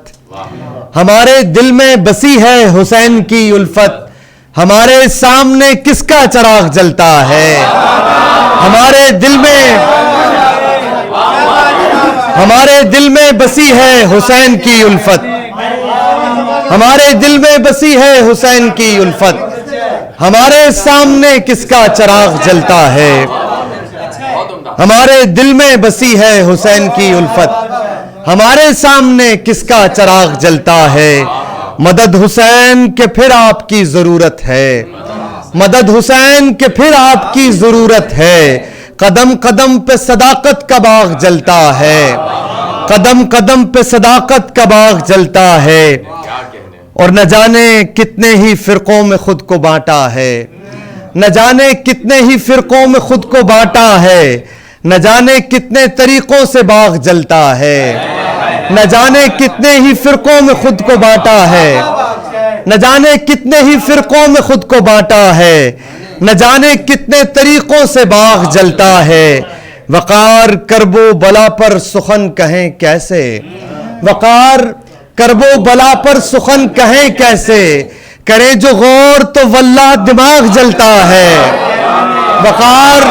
ہمارے دل میں بسی ہے حسین کی الفت، ہمارے سامنے کس کا چراغ جلتا ہے، ہمارے دل میں بسی ہے حسین کی الفت، ہمارے دل میں بسی ہے حسین کی الفت، ہمارے سامنے کس کا چراغ جلتا ہے، ہمارے دل میں بسی ہے حسین کی الفت، ہمارے سامنے کس کا چراغ جلتا ہے، مدد حسین کہ پھر آپ کی ضرورت ہے، مدد حسین کہ پھر آپ کی ضرورت ہے، قدم قدم پہ صداقت کا باغ جلتا ہے، قدم قدم پہ صداقت کا باغ جلتا ہے، اور نہ جانے کتنے ہی فرقوں میں خود کو بانٹا ہے، نہ جانے کتنے ہی فرقوں میں خود کو بانٹا ہے، نہ جانے کتنے طریقوں سے باغ جلتا ہے، نہ جانے کتنے ہی فرقوں میں خود کو بانٹا ہے، نہ جانے کتنے ہی فرقوں میں خود کو بانٹا ہے، نہ جانے کتنے طریقوں سے باغ جلتا ہے، وقار کرب و بلا پر سخن کہیں کیسے، وقار کرب و بلا پر سخن کہیں کیسے، کرے جو غور تو واللہ دماغ جلتا ہے، وقار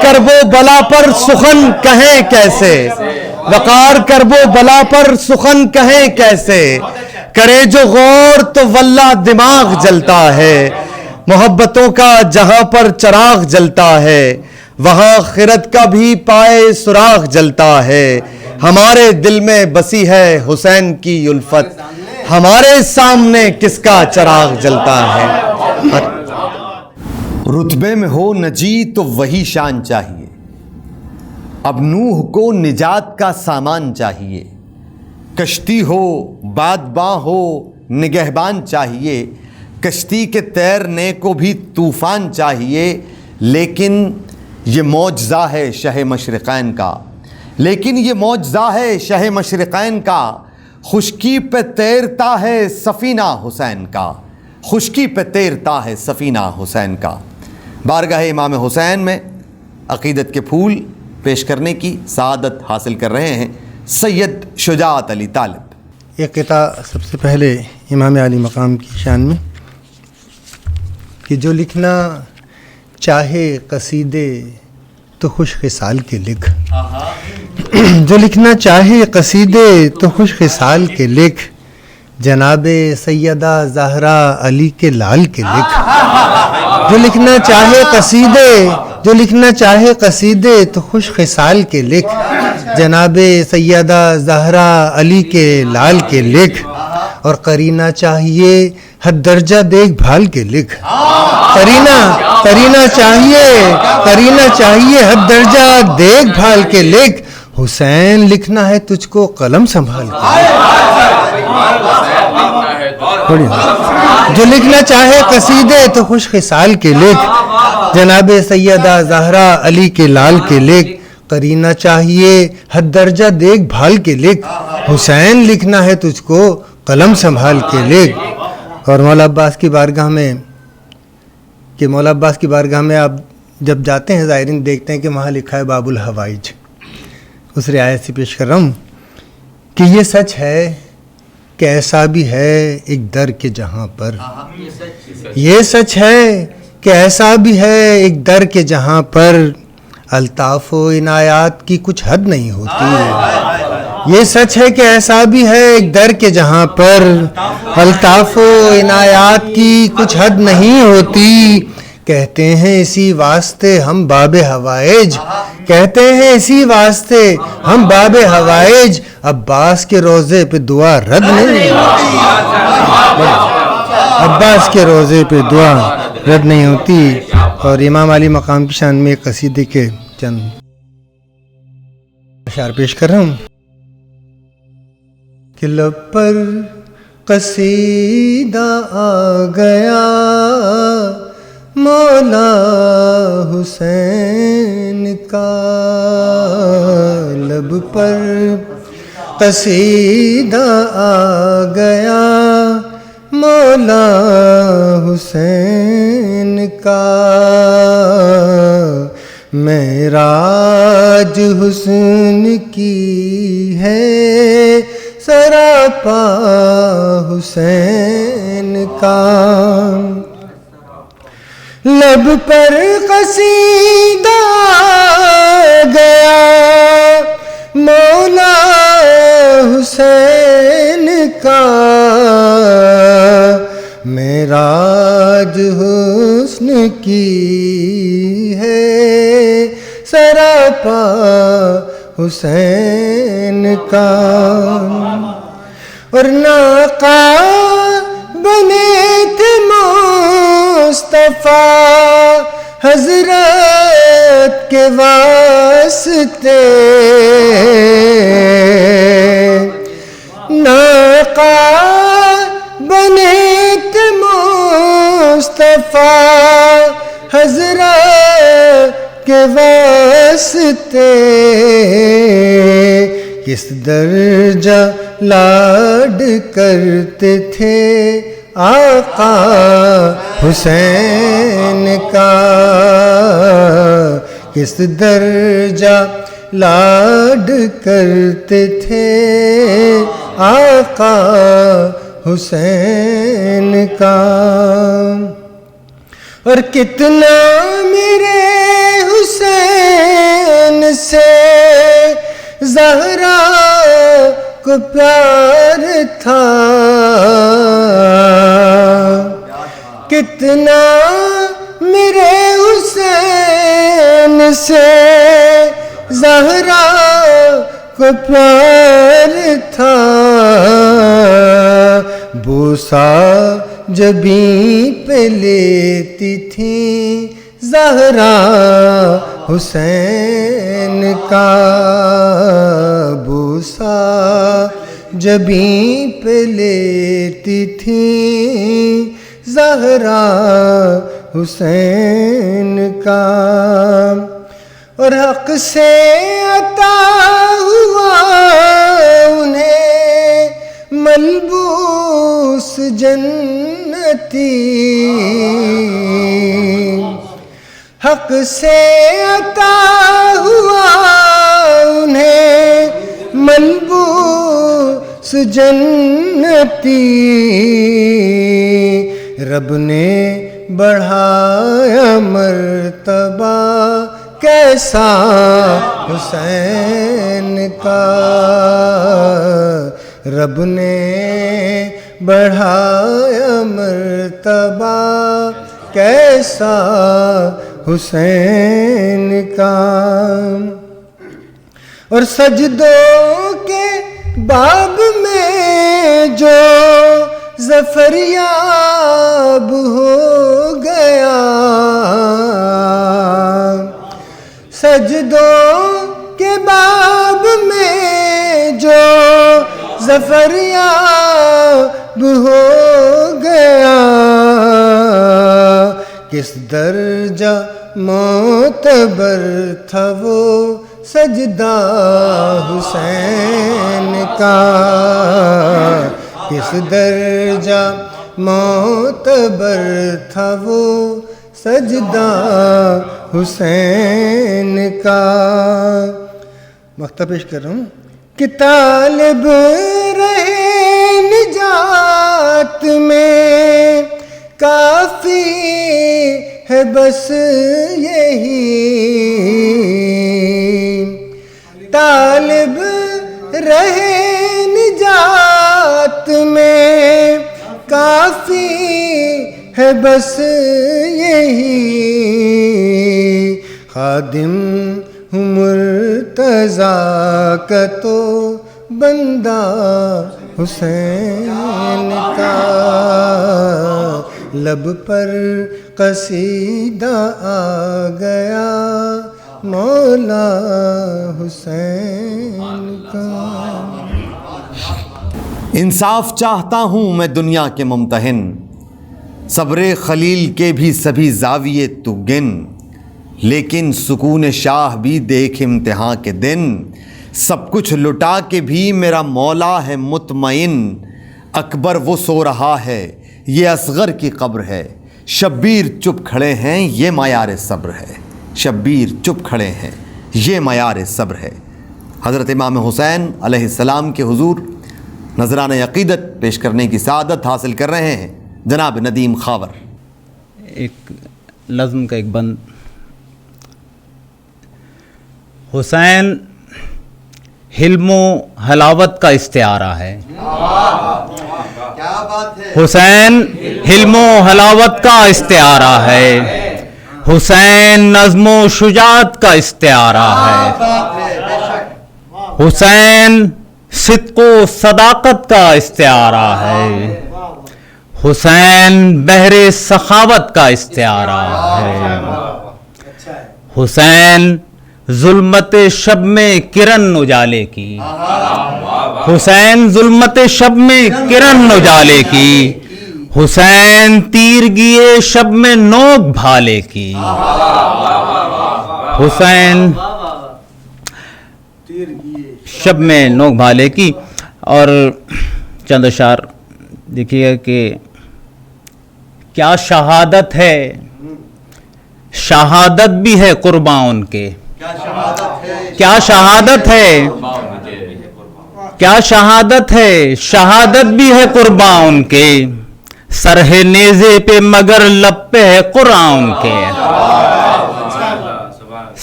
کرب و بلا پر سخن کہیں کیسے، وقار کرب و بلا پر سخن کہیں کیسے، کرے جو غور تو واللہ دماغ جلتا ہے، محبتوں کا جہاں پر چراغ جلتا ہے وہاں خرد کا بھی پائے سراغ جلتا ہے، ہمارے دل میں بسی ہے حسین کی الفت، ہمارے سامنے کس کا چراغ جلتا ہے۔ رتبے میں ہو نجی تو وہی شان چاہیے، اب نوح کو نجات کا سامان چاہیے، کشتی ہو بادباں ہو نگہبان چاہیے، کشتی کے تیرنے کو بھی طوفان چاہیے، لیکن یہ معجزہ ہے شہ مشرقین کا، لیکن یہ معجزہ ہے شہ مشرقین کا، خشکی پہ تیرتا ہے سفینہ حسین کا، خشکی پہ تیرتا ہے سفینہ حسین کا۔ بارگاہ امام حسین میں عقیدت کے پھول پیش کرنے کی سعادت حاصل کر رہے ہیں سید شجاعت علی طالب۔ یہ قطعہ سب سے پہلے امام علی مقام کی شان میں کہ جو لکھنا چاہے قصیدے تو خوش خصال کے لکھ، جو لکھنا چاہے قصیدے تو خوش خصال کے لکھ، جناب سیدہ زہرا علی کے لال کے لکھ، جو لکھنا چاہے قصیدے، جو لکھنا چاہے قصیدے تو خوش خصال کے لکھ، جناب سیدہ زہرا علی کے لال کے لکھ، اور قرینہ چاہیے حد درجہ دیکھ بھال کے لکھ، قرینہ چاہیے حد درجہ دیکھ بھال کے لکھ، حسین لکھنا ہے تجھ کو قلم سنبھال کے، جو لکھنا چاہے قصیدے تو خوش خصال کے لکھ، جناب سیدہ زہرا علی کے لال کے لکھ، قرینہ چاہیے حد درجہ دیکھ بھال کے لکھ، حسین لکھنا ہے تجھ کو قلم سنبھال کے لکھ۔ اور مولا عباس کی بارگاہ میں آپ جب جاتے ہیں زائرین دیکھتے ہیں کہ وہاں لکھا ہے باب الحوائج، اس رعایت سے پیش کر رہا ہوں کہ یہ سچ ہے کہ ایسا بھی ہے ایک در کے جہاں پر، یہ سچ ہے کہ ایسا بھی ہے ایک در کے جہاں پر الطاف و عنایات کی کچھ حد نہیں ہوتی، یہ سچ ہے کہ ایسا بھی ہے ایک در کے جہاں پر الطاف و عنایات کی کچھ حد نہیں ہوتی، کہتے ہیں اسی واسطے ہم باب حوائج، کہتے ہیں اسی واسطے ہم باب حوائج، عباس کے روزے پہ دعا رد نہیں ہوتی، عباس کے روزے پہ دعا رد نہیں ہوتی۔ اور امام علی مقام کی شان میں قصیدے کے چند اشعار پیش کر رہا ہوں کہ لب پر قصیدہ آ گیا مولا حسین کا، لب پر قصیدہ آ گیا مولا حسین کا، معراج حسن کی ہے سراپا حسین کا، لب پر قصیدہ گیا مولا حسین کا، معراج حسن کی ہے سراپا حسین کا، اور ناقا بنے تھے مصطفیٰ حضرت کے واسطے، ناقا بنے تھے مصطفیٰ حضرت کے واسطے، کس درجہ لاڈ کرتے تھے آقا حسین کا، کس درجہ لاڈ کرتے تھے آقا حسین کا، اور کتنا میرے حسین سے زہرا کو پیار تھا، کتنا میرے حسین سے زہرا کو پیار تھا، بوسا جبیں پہ لیتی تھی زہرا حسین کا، بوسا جبیں پہ لیتی تھی زہرا حسین کا، اور حق سے عطا ہوا انہیں ملبوس جنتی، حق سے عطا ہوا انہیں ملبوس جنتی، رب نے بڑھایا مرتبہ کیسا حسین کا، رب نے بڑھایا مرتبہ کیسا حسین کا، اور سجدوں کے باب میں جو ظفریاب ہو گیا، سجدوں کے باب میں جو ظفریاب ہو گیا، کس درجہ معتبر تھا وہ سجدہ حسین کا، کس درجہ معتبر تھا وہ سجدہ حسین کا۔ مقطع پیش کر رہا ہوں کہ طالب رہے نجات میں کافی ہے بس یہی، طالب رہے نجات میں کافی ہے بس یہی، خادم ہوں مرتضیٰ کا تو بندہ حسین کا، لب پر قصیدہ آ گیا مولا حسین کا۔ انصاف چاہتا ہوں میں دنیا کے ممتحن، صبر خلیل کے بھی سبھی زاویے تو گن، لیکن سکون شاہ بھی دیکھ امتحان کے دن، سب کچھ لٹا کے بھی میرا مولا ہے مطمئن، اکبر وہ سو رہا ہے یہ اصغر کی قبر ہے، شبیر چپ کھڑے ہیں یہ معیار صبر ہے، شبیر چپ کھڑے ہیں یہ معیار صبر ہے۔ حضرت امام حسین علیہ السلام کے حضور نذرانہ عقیدت پیش کرنے کی سعادت حاصل کر رہے ہیں جناب ندیم خاور۔ ایک نظم کا ایک بند، حسین حلم و حلاوت کا استعارہ ہے، حسین حلم و حلاوت کا استعارہ ہے، حسین نظم و شجاعت کا استعارہ ہے، حسین صدق و صداقت کا استعارہ ہے، حسین بحر سخاوت کا استعارہ ہے، حسین ظلمت شب میں کرن اجالے کی، حسین ظلمت شب میں کرن اجالے کی، حسین تیرگیے شب میں نوک بھالے کی، حسین شب میں نوک بھالے کی۔ اور چند اشعار دیکھیے گا کہ کیا شہادت ہے، شہادت بھی ہے قرباں ان کے، کیا شہادت ہے، کیا شہادت ہے، شہادت بھی ہے قرباں ان کے، سر ہے نیزے پہ مگر لب پہ ہے قرآن ان کے،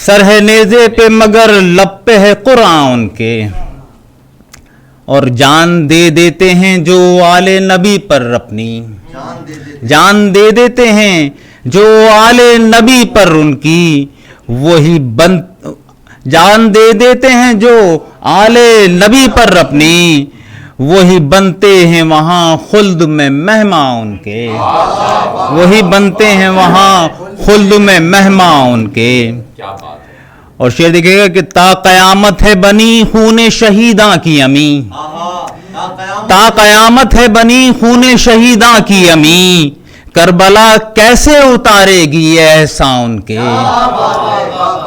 سر ہے نیزے پہ مگر لب پہ ہے قرآن ان کے، اور جان دے دیتے ہیں جو آل نبی پر اپنی، جان دے دیتے ہیں جو آل نبی پر ان کی، وہی جان دے دیتے ہیں جو آل نبی پر اپنی، وہی بنتے ہیں وہاں خلد میں مہمان ان کے، وہی بنتے ہیں وہاں خلد میں مہمان ان کے۔ اور شعر دیکھے گا کہ تا قیامت ہے بنی خون شہیداں کی امی، تا قیامت ہے بنی خون شہیداں کی امی، کربلا کیسے اتارے گی یہ احسان ان کے،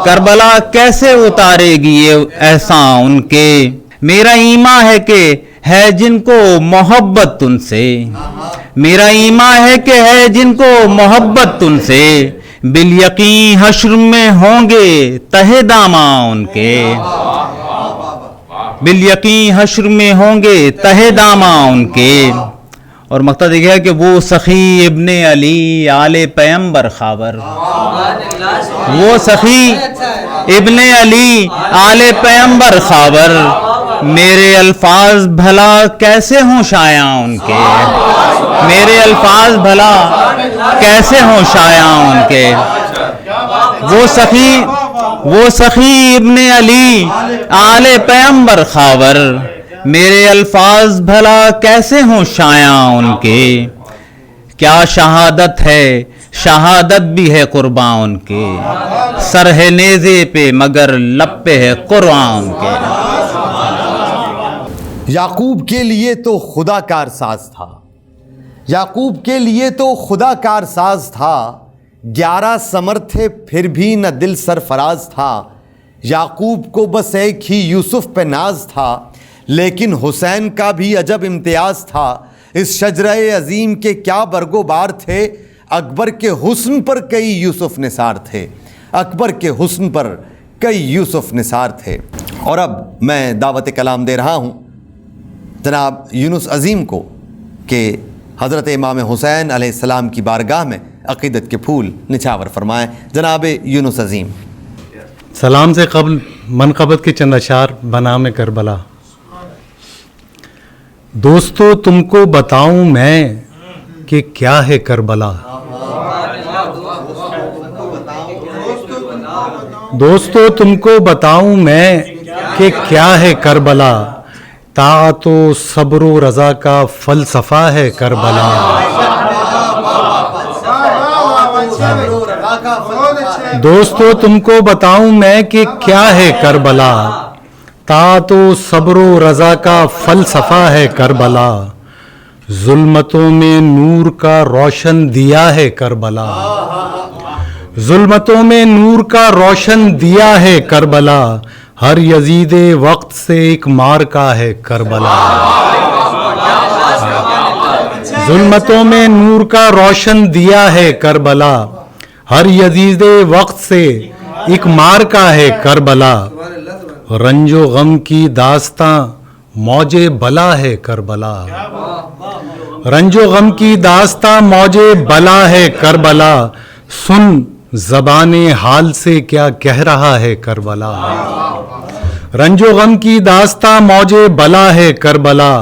کربلا کیسے اتارے گی یہ احسان ان کے، میرا ایمان ہے کہ ہے جن کو محبت ان سے، میرا ایمان ہے کہ ہے جن کو محبت ان سے، بالیقین حشر میں ہوں گے تہے داماں ان کے، بالیقین حشر میں ہوں گے تہے داماں ان کے۔ اور مقطع دیکھا کہ وہ سخی ابن علی آل پیمبر خاور، وہ سخی ابن علی آل پیمبر خاور، میرے الفاظ بھلا کیسے ہوں شایع ان کے، میرے الفاظ بھلا کیسے ہوں شایع ان کے، وہ سخی وہ سخی ابن علی آل پیمبر خاور، میرے الفاظ بھلا کیسے ہوں شایاں ان کے، کیا شہادت ہے، شہادت بھی ہے قرباں ان کے، سر ہے نیزے پہ مگر لب پہ ہے قرآن کے۔ یعقوب کے لیے تو خدا کارساز تھا، یعقوب کے لیے تو خدا کارساز تھا، 11 ثمر تھے پھر بھی نہ دل سرفراز تھا، یعقوب کو بس ایک ہی یوسف پہ ناز تھا، لیکن حسین کا بھی عجب امتیاز تھا، اس شجرہ عظیم کے کیا برگ و بار تھے، اکبر کے حسن پر کئی یوسف نثار تھے، اکبر کے حسن پر کئی یوسف نثار تھے۔ اور اب میں دعوت کلام دے رہا ہوں جناب یونس عظیم کو کہ حضرت امام حسین علیہ السلام کی بارگاہ میں عقیدت کے پھول نچھاور فرمائیں۔ جناب یونس عظیم۔ سلام سے قبل منقبت کے چند اشعار بنام کربلا۔ دوستو تم کو بتاؤں میں کہ کیا ہے کربلا، دوستو تم کو بتاؤں میں کہ کیا ہے کربلا، طاعت و صبر و رضا کا فلسفہ ہے کربلا، دوستو تم کو بتاؤں میں کہ کیا ہے کربلا، طاعت و صبر و رضا کا فلسفہ ہے کربلا، ظلمتوں میں نور کا روشن دیا ہے کربلا، ظلمتوں میں نور کا روشن دیا ہے کربلا، ہر یزید وقت سے ایک مارکا ہے کربلا، ظلمتوں میں نور کا روشن دیا ہے کربلا، ہر یزید وقت سے ایک مارکا ہے کربلا، رنج و غم کی داستاں موج بلا ہے کربلا، رنج و غم کی داستاں موج بلا ہے کربلا، سن زبان حال سے کیا کہہ رہا ہے کربلا، رنج و غم کی داستاں موج بلا ہے کربلا،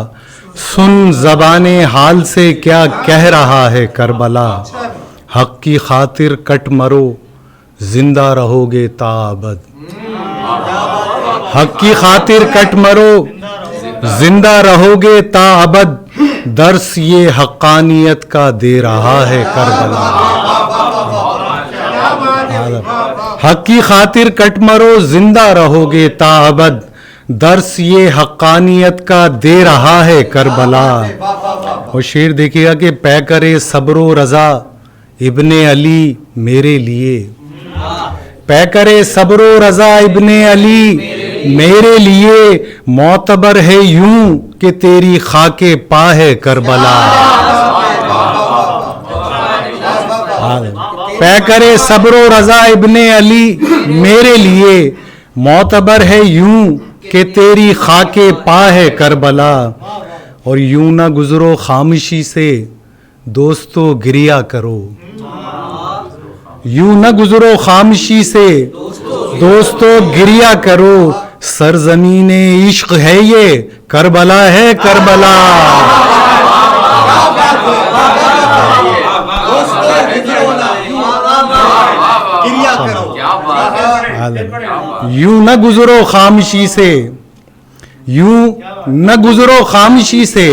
سن زبان حال سے کیا کہہ رہا ہے کربلا، حق کی خاطر کٹ مرو زندہ رہو گے تا ابد، حق کی خاطر کٹ مرو زندہ رہو گے تا ابد، درس یہ حقانیت کا دے رہا ہے کربلا، حق کی خاطر کٹ مرو زندہ رہو گے تا ابد، درس یہ حقانیت کا دے رہا ہے کربلا۔ اور شعر دیکھیے گا کہ پے کرے صبر و رضا ابن علی میرے لیے، پے کرے صبر و رضا ابن علی میرے لیے، معتبر ہے یوں کہ تیری خاک پا ہے کربلا، پے کرے صبر و رضا ابن علی میرے لیے، معتبر ہے یوں کہ تیری خاک پا ہے کربلا، اور یوں نہ گزرو خاموشی سے دوستو گریا کرو، یوں نہ گزرو خاموشی سے دوستو گریا کرو، سرزمین عشق ہے یہ کربلا ہے کربلا، یوں نہ گزرو خاموشی سے، یوں نہ گزرو خاموشی سے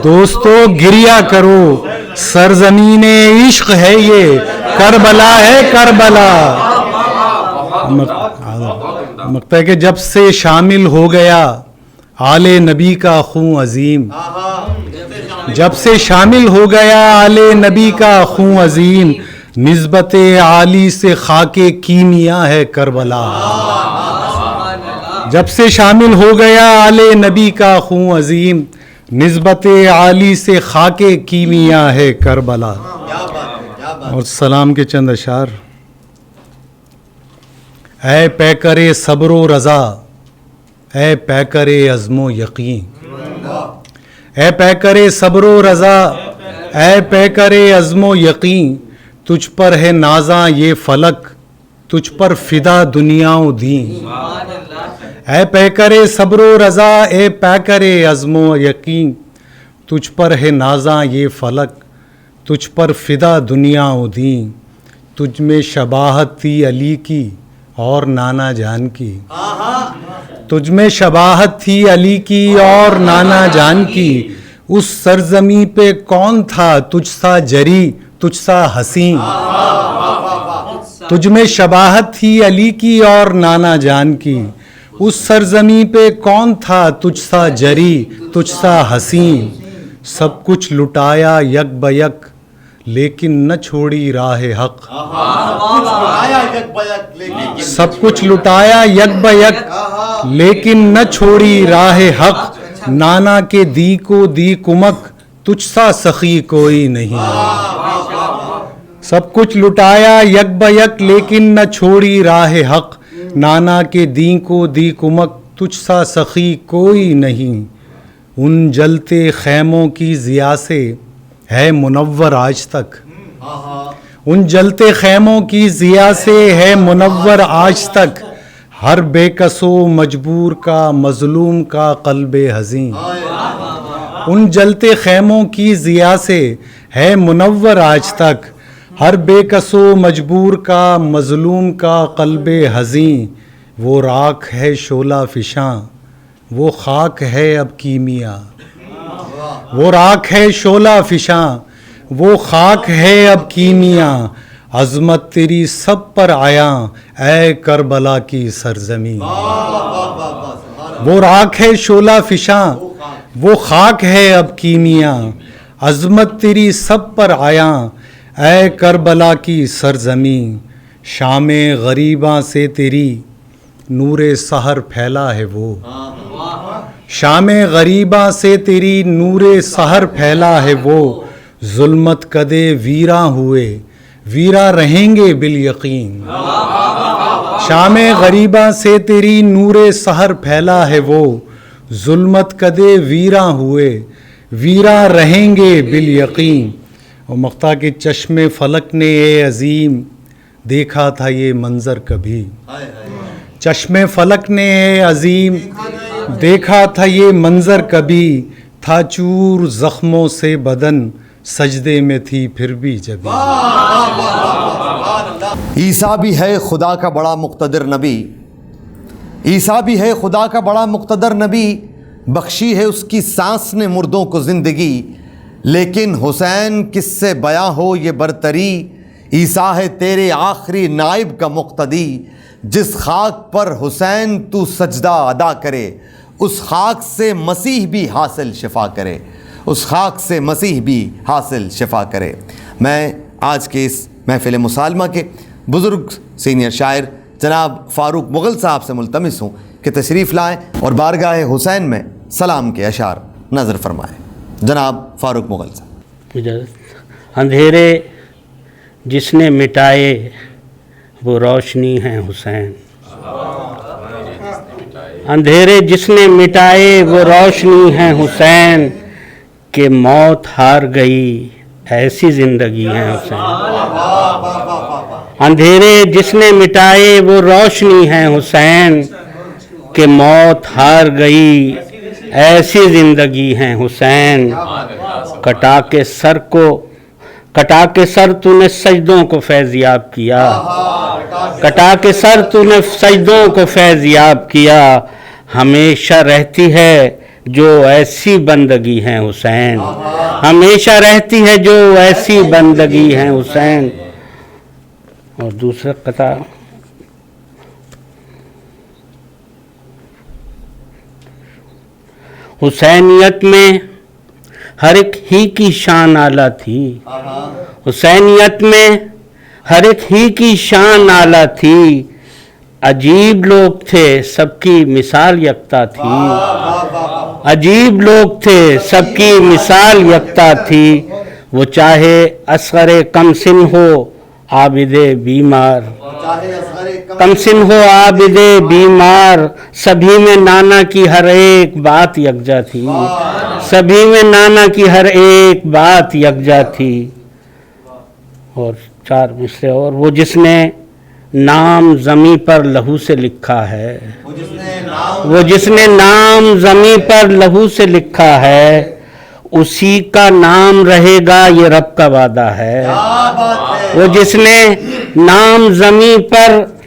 دوستو گریا کرو، سرزمین عشق ہے یہ کربلا ہے کربلا۔ مقطع کہ جب سے شامل ہو گیا آل نبی کا خون عظیم، جب سے شامل ہو گیا آل نبی کا خون عظیم، نسبت عالی سے خاک کیمیا ہے کربلا، جب سے شامل ہو گیا آل نبی کا خون عظیم، نسبت عالی سے خاک کیمیا ہے کربلا۔ اور سلام کے چند اشعار۔ اے پیکرے صبر و رضا، اے پیکرے عزم و یقین، اے پیکرے صبر و رضا، اے پیکرے عزم و یقین، تجھ پر ہے نازاں یہ فلک، تجھ پر فدا دنیا و دین، اے پیکرے صبر و رضا، اے پیکرے عزم و یقین، تجھ پر ہے نازاں یہ فلک، تجھ پر فدا دنیا و دین، تجھ میں شباہت تھی علی کی اور نانا جان کی. تجھ میں شباہت تھی علی کی اور نانا جان کی. اس سرزمی پہ کون تھا تجھ سا جری تجھ سا حسین. تجھ میں شباہت تھی علی کی اور نانا جان کی. اس سرزمی پہ کون تھا تجھ سا جری تجھ سا حسین. سب کچھ لٹایا یک بیک لیکن نہ چھوڑی راہ حق. سب کچھ لٹایا یک بیک لیکن نہ چھوڑی راہ حق. نانا کے دی کو دی کمک تجھ سا سخی کوئی نہیں. سب کچھ لٹایا یک بیک لیکن نہ چھوڑی راہ حق. نانا کے دی کو دی کمک تجھ سا سخی کوئی نہیں. ان جلتے خیموں کی ضیا سے ہے منور آج تک. ان جلتے خیموں کی ضیا سے ہے منور آج تک. ہر بے کس و مجبور کا مظلوم کا قلب حزین. ان جلتے خیموں کی ضیا سے ہے منور آج تک. ہر بے کس و مجبور کا مظلوم کا قلب حزین. وہ راکھ ہے شعلہ فشاں وہ خاک ہے اب کیمیا. وہ راکھ ہے شعلہ فشاں وہ خاک ہے اب کیمیا. عظمت تیری سب پر آیاں اے کربلا کی سرزمین. وہ راکھ ہے شعلہ فشاں وہ خاک ہے اب کیمیا. عظمت تیری سب پر آیاں اے کربلا کی سرزمین. شام غریباں سے تیری نور سحر پھیلا ہے وہ. شام غریباں سے تیری نور سحر پھیلا ہے وہ. ظلمت کدے ویراں ہوئے ویراں رہیں گے بالیقین. شام غریباں سے تیری نور سحر پھیلا ہے وہ. ظلمت کدے ویراں ہوئے ویراں رہیں گے بالیقین. اور مقطع کے چشم فلک نے اے عظیم دیکھا تھا یہ منظر کبھی. چشم فلک نے اے عظیم دیکھا تھا یہ منظر کبھی. تھا چور زخموں سے بدن سجدے میں تھی پھر بھی جبھی. عیسیٰ بھی ہے خدا کا بڑا مقتدر نبی. عیسیٰ بھی ہے خدا کا بڑا مقتدر نبی. بخشی ہے اس کی سانس نے مردوں کو زندگی. لیکن حسین کس سے بیاں ہو یہ برتری. عیسیٰ ہے تیرے آخری نائب کا مقتدی. جس خاک پر حسین تو سجدہ ادا کرے اس خاک سے مسیح بھی حاصل شفا کرے. اس خاک سے مسیح بھی حاصل شفا کرے. میں آج کے اس محفل مسالمہ کے بزرگ سینئر شاعر جناب فاروق مغل صاحب سے ملتمس ہوں کہ تشریف لائیں اور بارگاہ حسین میں سلام کے اشعار نظر فرمائیں. جناب فاروق مغل صاحب. اندھیرے جس نے مٹائے وہ روشنی ہے حسین. اندھیرے جس نے مٹائے وہ روشنی ہے حسین. کہ موت ہار گئی ایسی زندگی ہے حسین. اندھیرے جس نے مٹائے وہ روشنی ہے حسین. کہ موت ہار گئی ایسی زندگی ہے حسین. کٹا کے سر تو نے سجدوں کو فیضیاب کیا. کٹا کے سر تو نے سجدوں کو فیضیاب کیا. ہمیشہ رہتی ہے جو ایسی بندگی ہے حسین. ہمیشہ رہتی ہے جو ایسی بندگی ہے حسین. اور دوسرا قطع حسینیت میں ہر ایک ہی کی شان اعلیٰ تھی. حسینیت میں ہر ایک ہی کی شان اعلیٰ تھی. عجیب لوگ تھے سب کی مثال یکتا تھی. عجیب لوگ تھے سب کی مثال یکتا تھی. وہ چاہے اصغر کم سن ہو عابد بیمار. کم سن ہو عابد بیمار. سبھی میں نانا کی ہر ایک بات یکجا تھی. سبھی میں نانا کی ہر ایک بات یکجا تھی. اور 4 مصرے اور. وہ جس نے نام زمیں پر لہو سے لکھا ہے. وہ جس نے نام زمیں پر لہو سے لکھا ہے اسی کا نام رہے گا یہ رب کا وعدہ ہے. وہ جس نے نام زمیں پر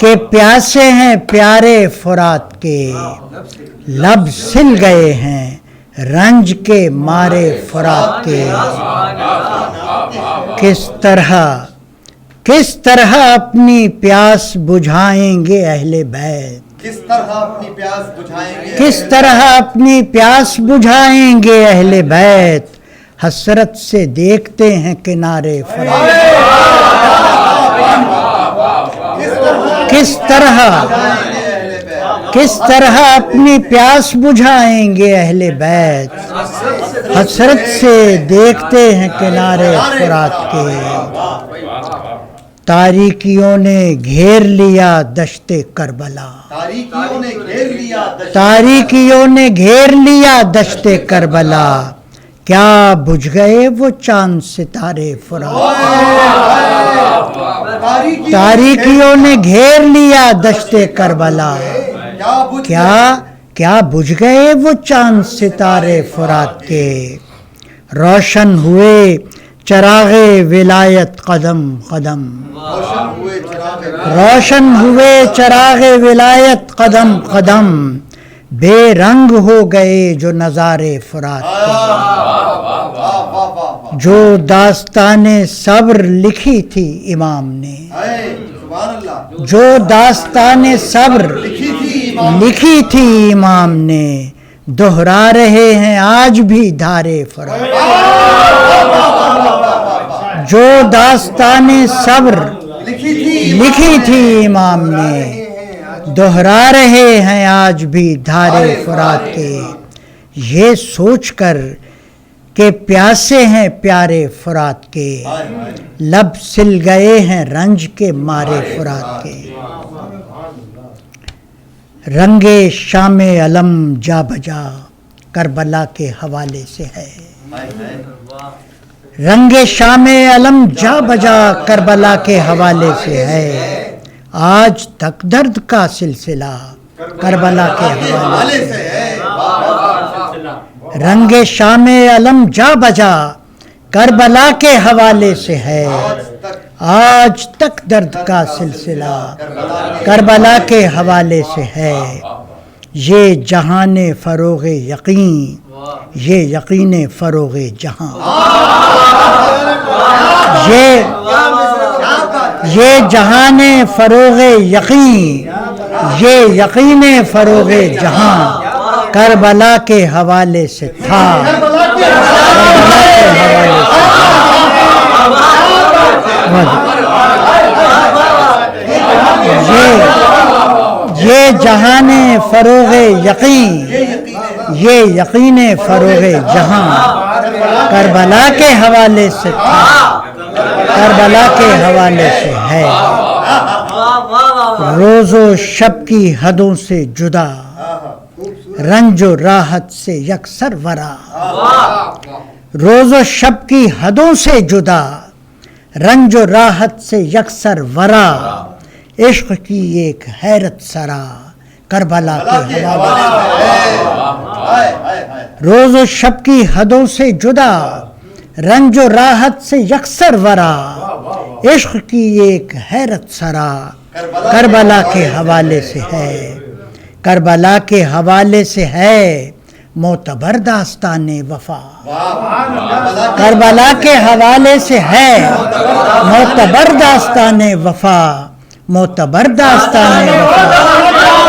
کہ پیاسے ہیں پیارے فرات کے، لب سل گئے ہیں رنج کے مارے فرات کے۔ کس طرح اپنی پیاس بجھائیں گے اہل بیت، کس طرح اپنی پیاس بجھائیں گے، کس طرح اپنی پیاس بجھائیں گے اہل بیت، حسرت سے دیکھتے ہیں کنارے فرات۔ کس طرح اپنی پیاس بجھائیں گے اہل بیت، حسرت سے دیکھتے ہیں کنارے فرات کے۔ تاریکیوں نے گھیر لیا دشت کربلا، تاریکیوں نے گھیر لیا دشت کربلا، کیا بجھ گئے وہ چاند ستارے فرات۔ تاریکیوں نے گھیر لیا دشت کربلا، کیا بجھ گئے وہ چاند ستارے فرات کے۔ روشن ہوئے چراغ ولایت قدم قدم، روشن ہوئے چراغ ولایت قدم قدم، بے رنگ ہو گئے جو نظارے فرات کے۔ جو داستان صبر لکھی تھی امام نے، جو داستان صبر لکھی تھی امام نے، دہرا رہے ہیں آج بھی دھارے فرات۔ جو داستان صبر لکھی تھی امام نے، دہرا رہے ہیں آج بھی دھارے فرات کے۔ یہ سوچ کر کہ پیاسے ہیں پیارے فرات کے، لب سل گئے ہیں رنج کے مارے فرات کے۔ رنگ شام علم جا بجا کربلا کے حوالے سے ہے، رنگ شام علم جا بجا کربلا کے حوالے سے ہے، آج تک درد کا سلسلہ کربلا کے حوالے سے ہے۔ رنگ شام علم جا بجا کربلا کے حوالے سے ہے، آج تک درد کا سلسلہ کربلا کے حوالے سے ہے۔ یہ جہان فروغ یقین، یہ یقین فروغ جہاں، یہ جہان فروغ یقین، یہ یقین فروغ جہاں، کربلا کے حوالے سے تھا، یہ جہان فروغ یقین، یہ یقین فروغ جہاں، کربلا کے حوالے سے تھا، کربلا کے حوالے سے ہے۔ روز و شب کی حدوں سے جدا، رنج و راحت سے یکسر ورا، روز و شب کی حدوں سے جدا، رنج و راحت سے یکسر ورا، عشق کی ایک حیرت سرا، کربلا کے حوالے سے۔ روز و شب کی حدوں سے جدا، رنج و راحت سے یکسر ورا، عشق کی ایک حیرت سرا، کربلا کے حوالے سے ہے، کربلا کے حوالے سے ہے، معتبر داستان وفا، کربلا کے حوالے سے ہے، معتبر داستان وفا، معتبر داستان وفا،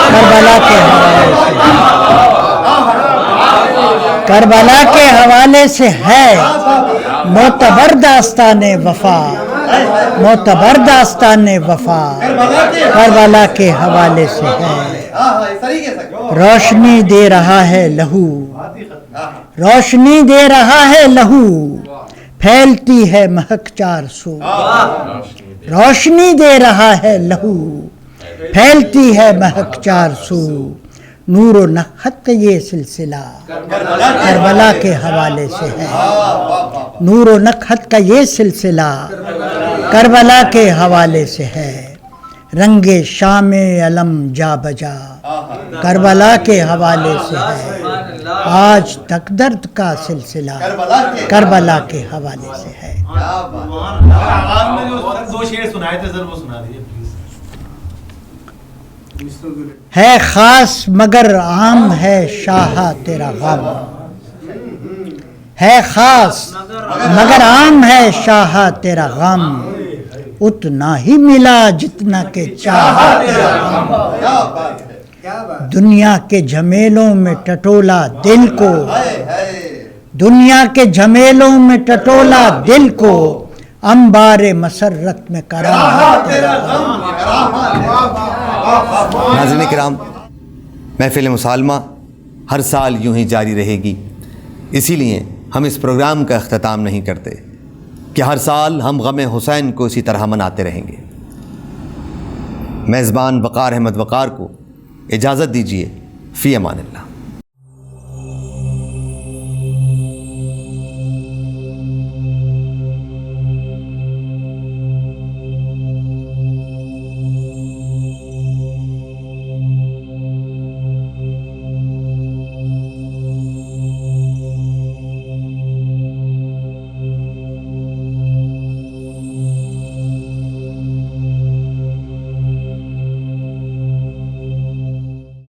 کربلا کے حوالے سے، کربلا کے حوالے سے ہے، معتبر داستان وفا، معتبر داستان وفا، کربلا کے حوالے سے ہے۔ روشنی دے رہا ہے لہو، روشنی دے رہا ہے لہو، پھیلتی ہے مہک چار سو، روشنی دے رہا ہے لہو، پھیلتی ہے مہک چار سو، نور و نقحت کا یہ سلسلہ کربلا کے حوالے سے ہے، نور و نقحت کا یہ سلسلہ کربلا کے حوالے سے ہے۔ رنگ شام علم جا بجا کربلا کے حوالے سے ہے، آج تک درد کا سلسلہ کربلا کے حوالے سے ہے۔ دو شعر سنائے تھے سر، وہ سنا دیجیے پلیز۔ ہے خاص مگر عام ہے شاہ تیرا غم، ہے خاص مگر عام ہے شاہ تیرا غم، اتنا ہی ملا جتنا کہ چاہا تیرا غم، دنیا کے جھمیلوں میں ٹٹولا دل کو، دنیا کے جھمیلوں میں ٹٹولا دل کو، انبار مسرت میں کرا تیرا غم۔ ناظرین کرام، محفل مسالمہ ہر سال یوں ہی جاری رہے گی، اسی لیے ہم اس پروگرام کا اختتام نہیں کرتے کہ ہر سال ہم غم حسین کو اسی طرح مناتے رہیں گے۔ میزبان وقار احمد وقار کو اجازت دیجیے، فی امان اللہ۔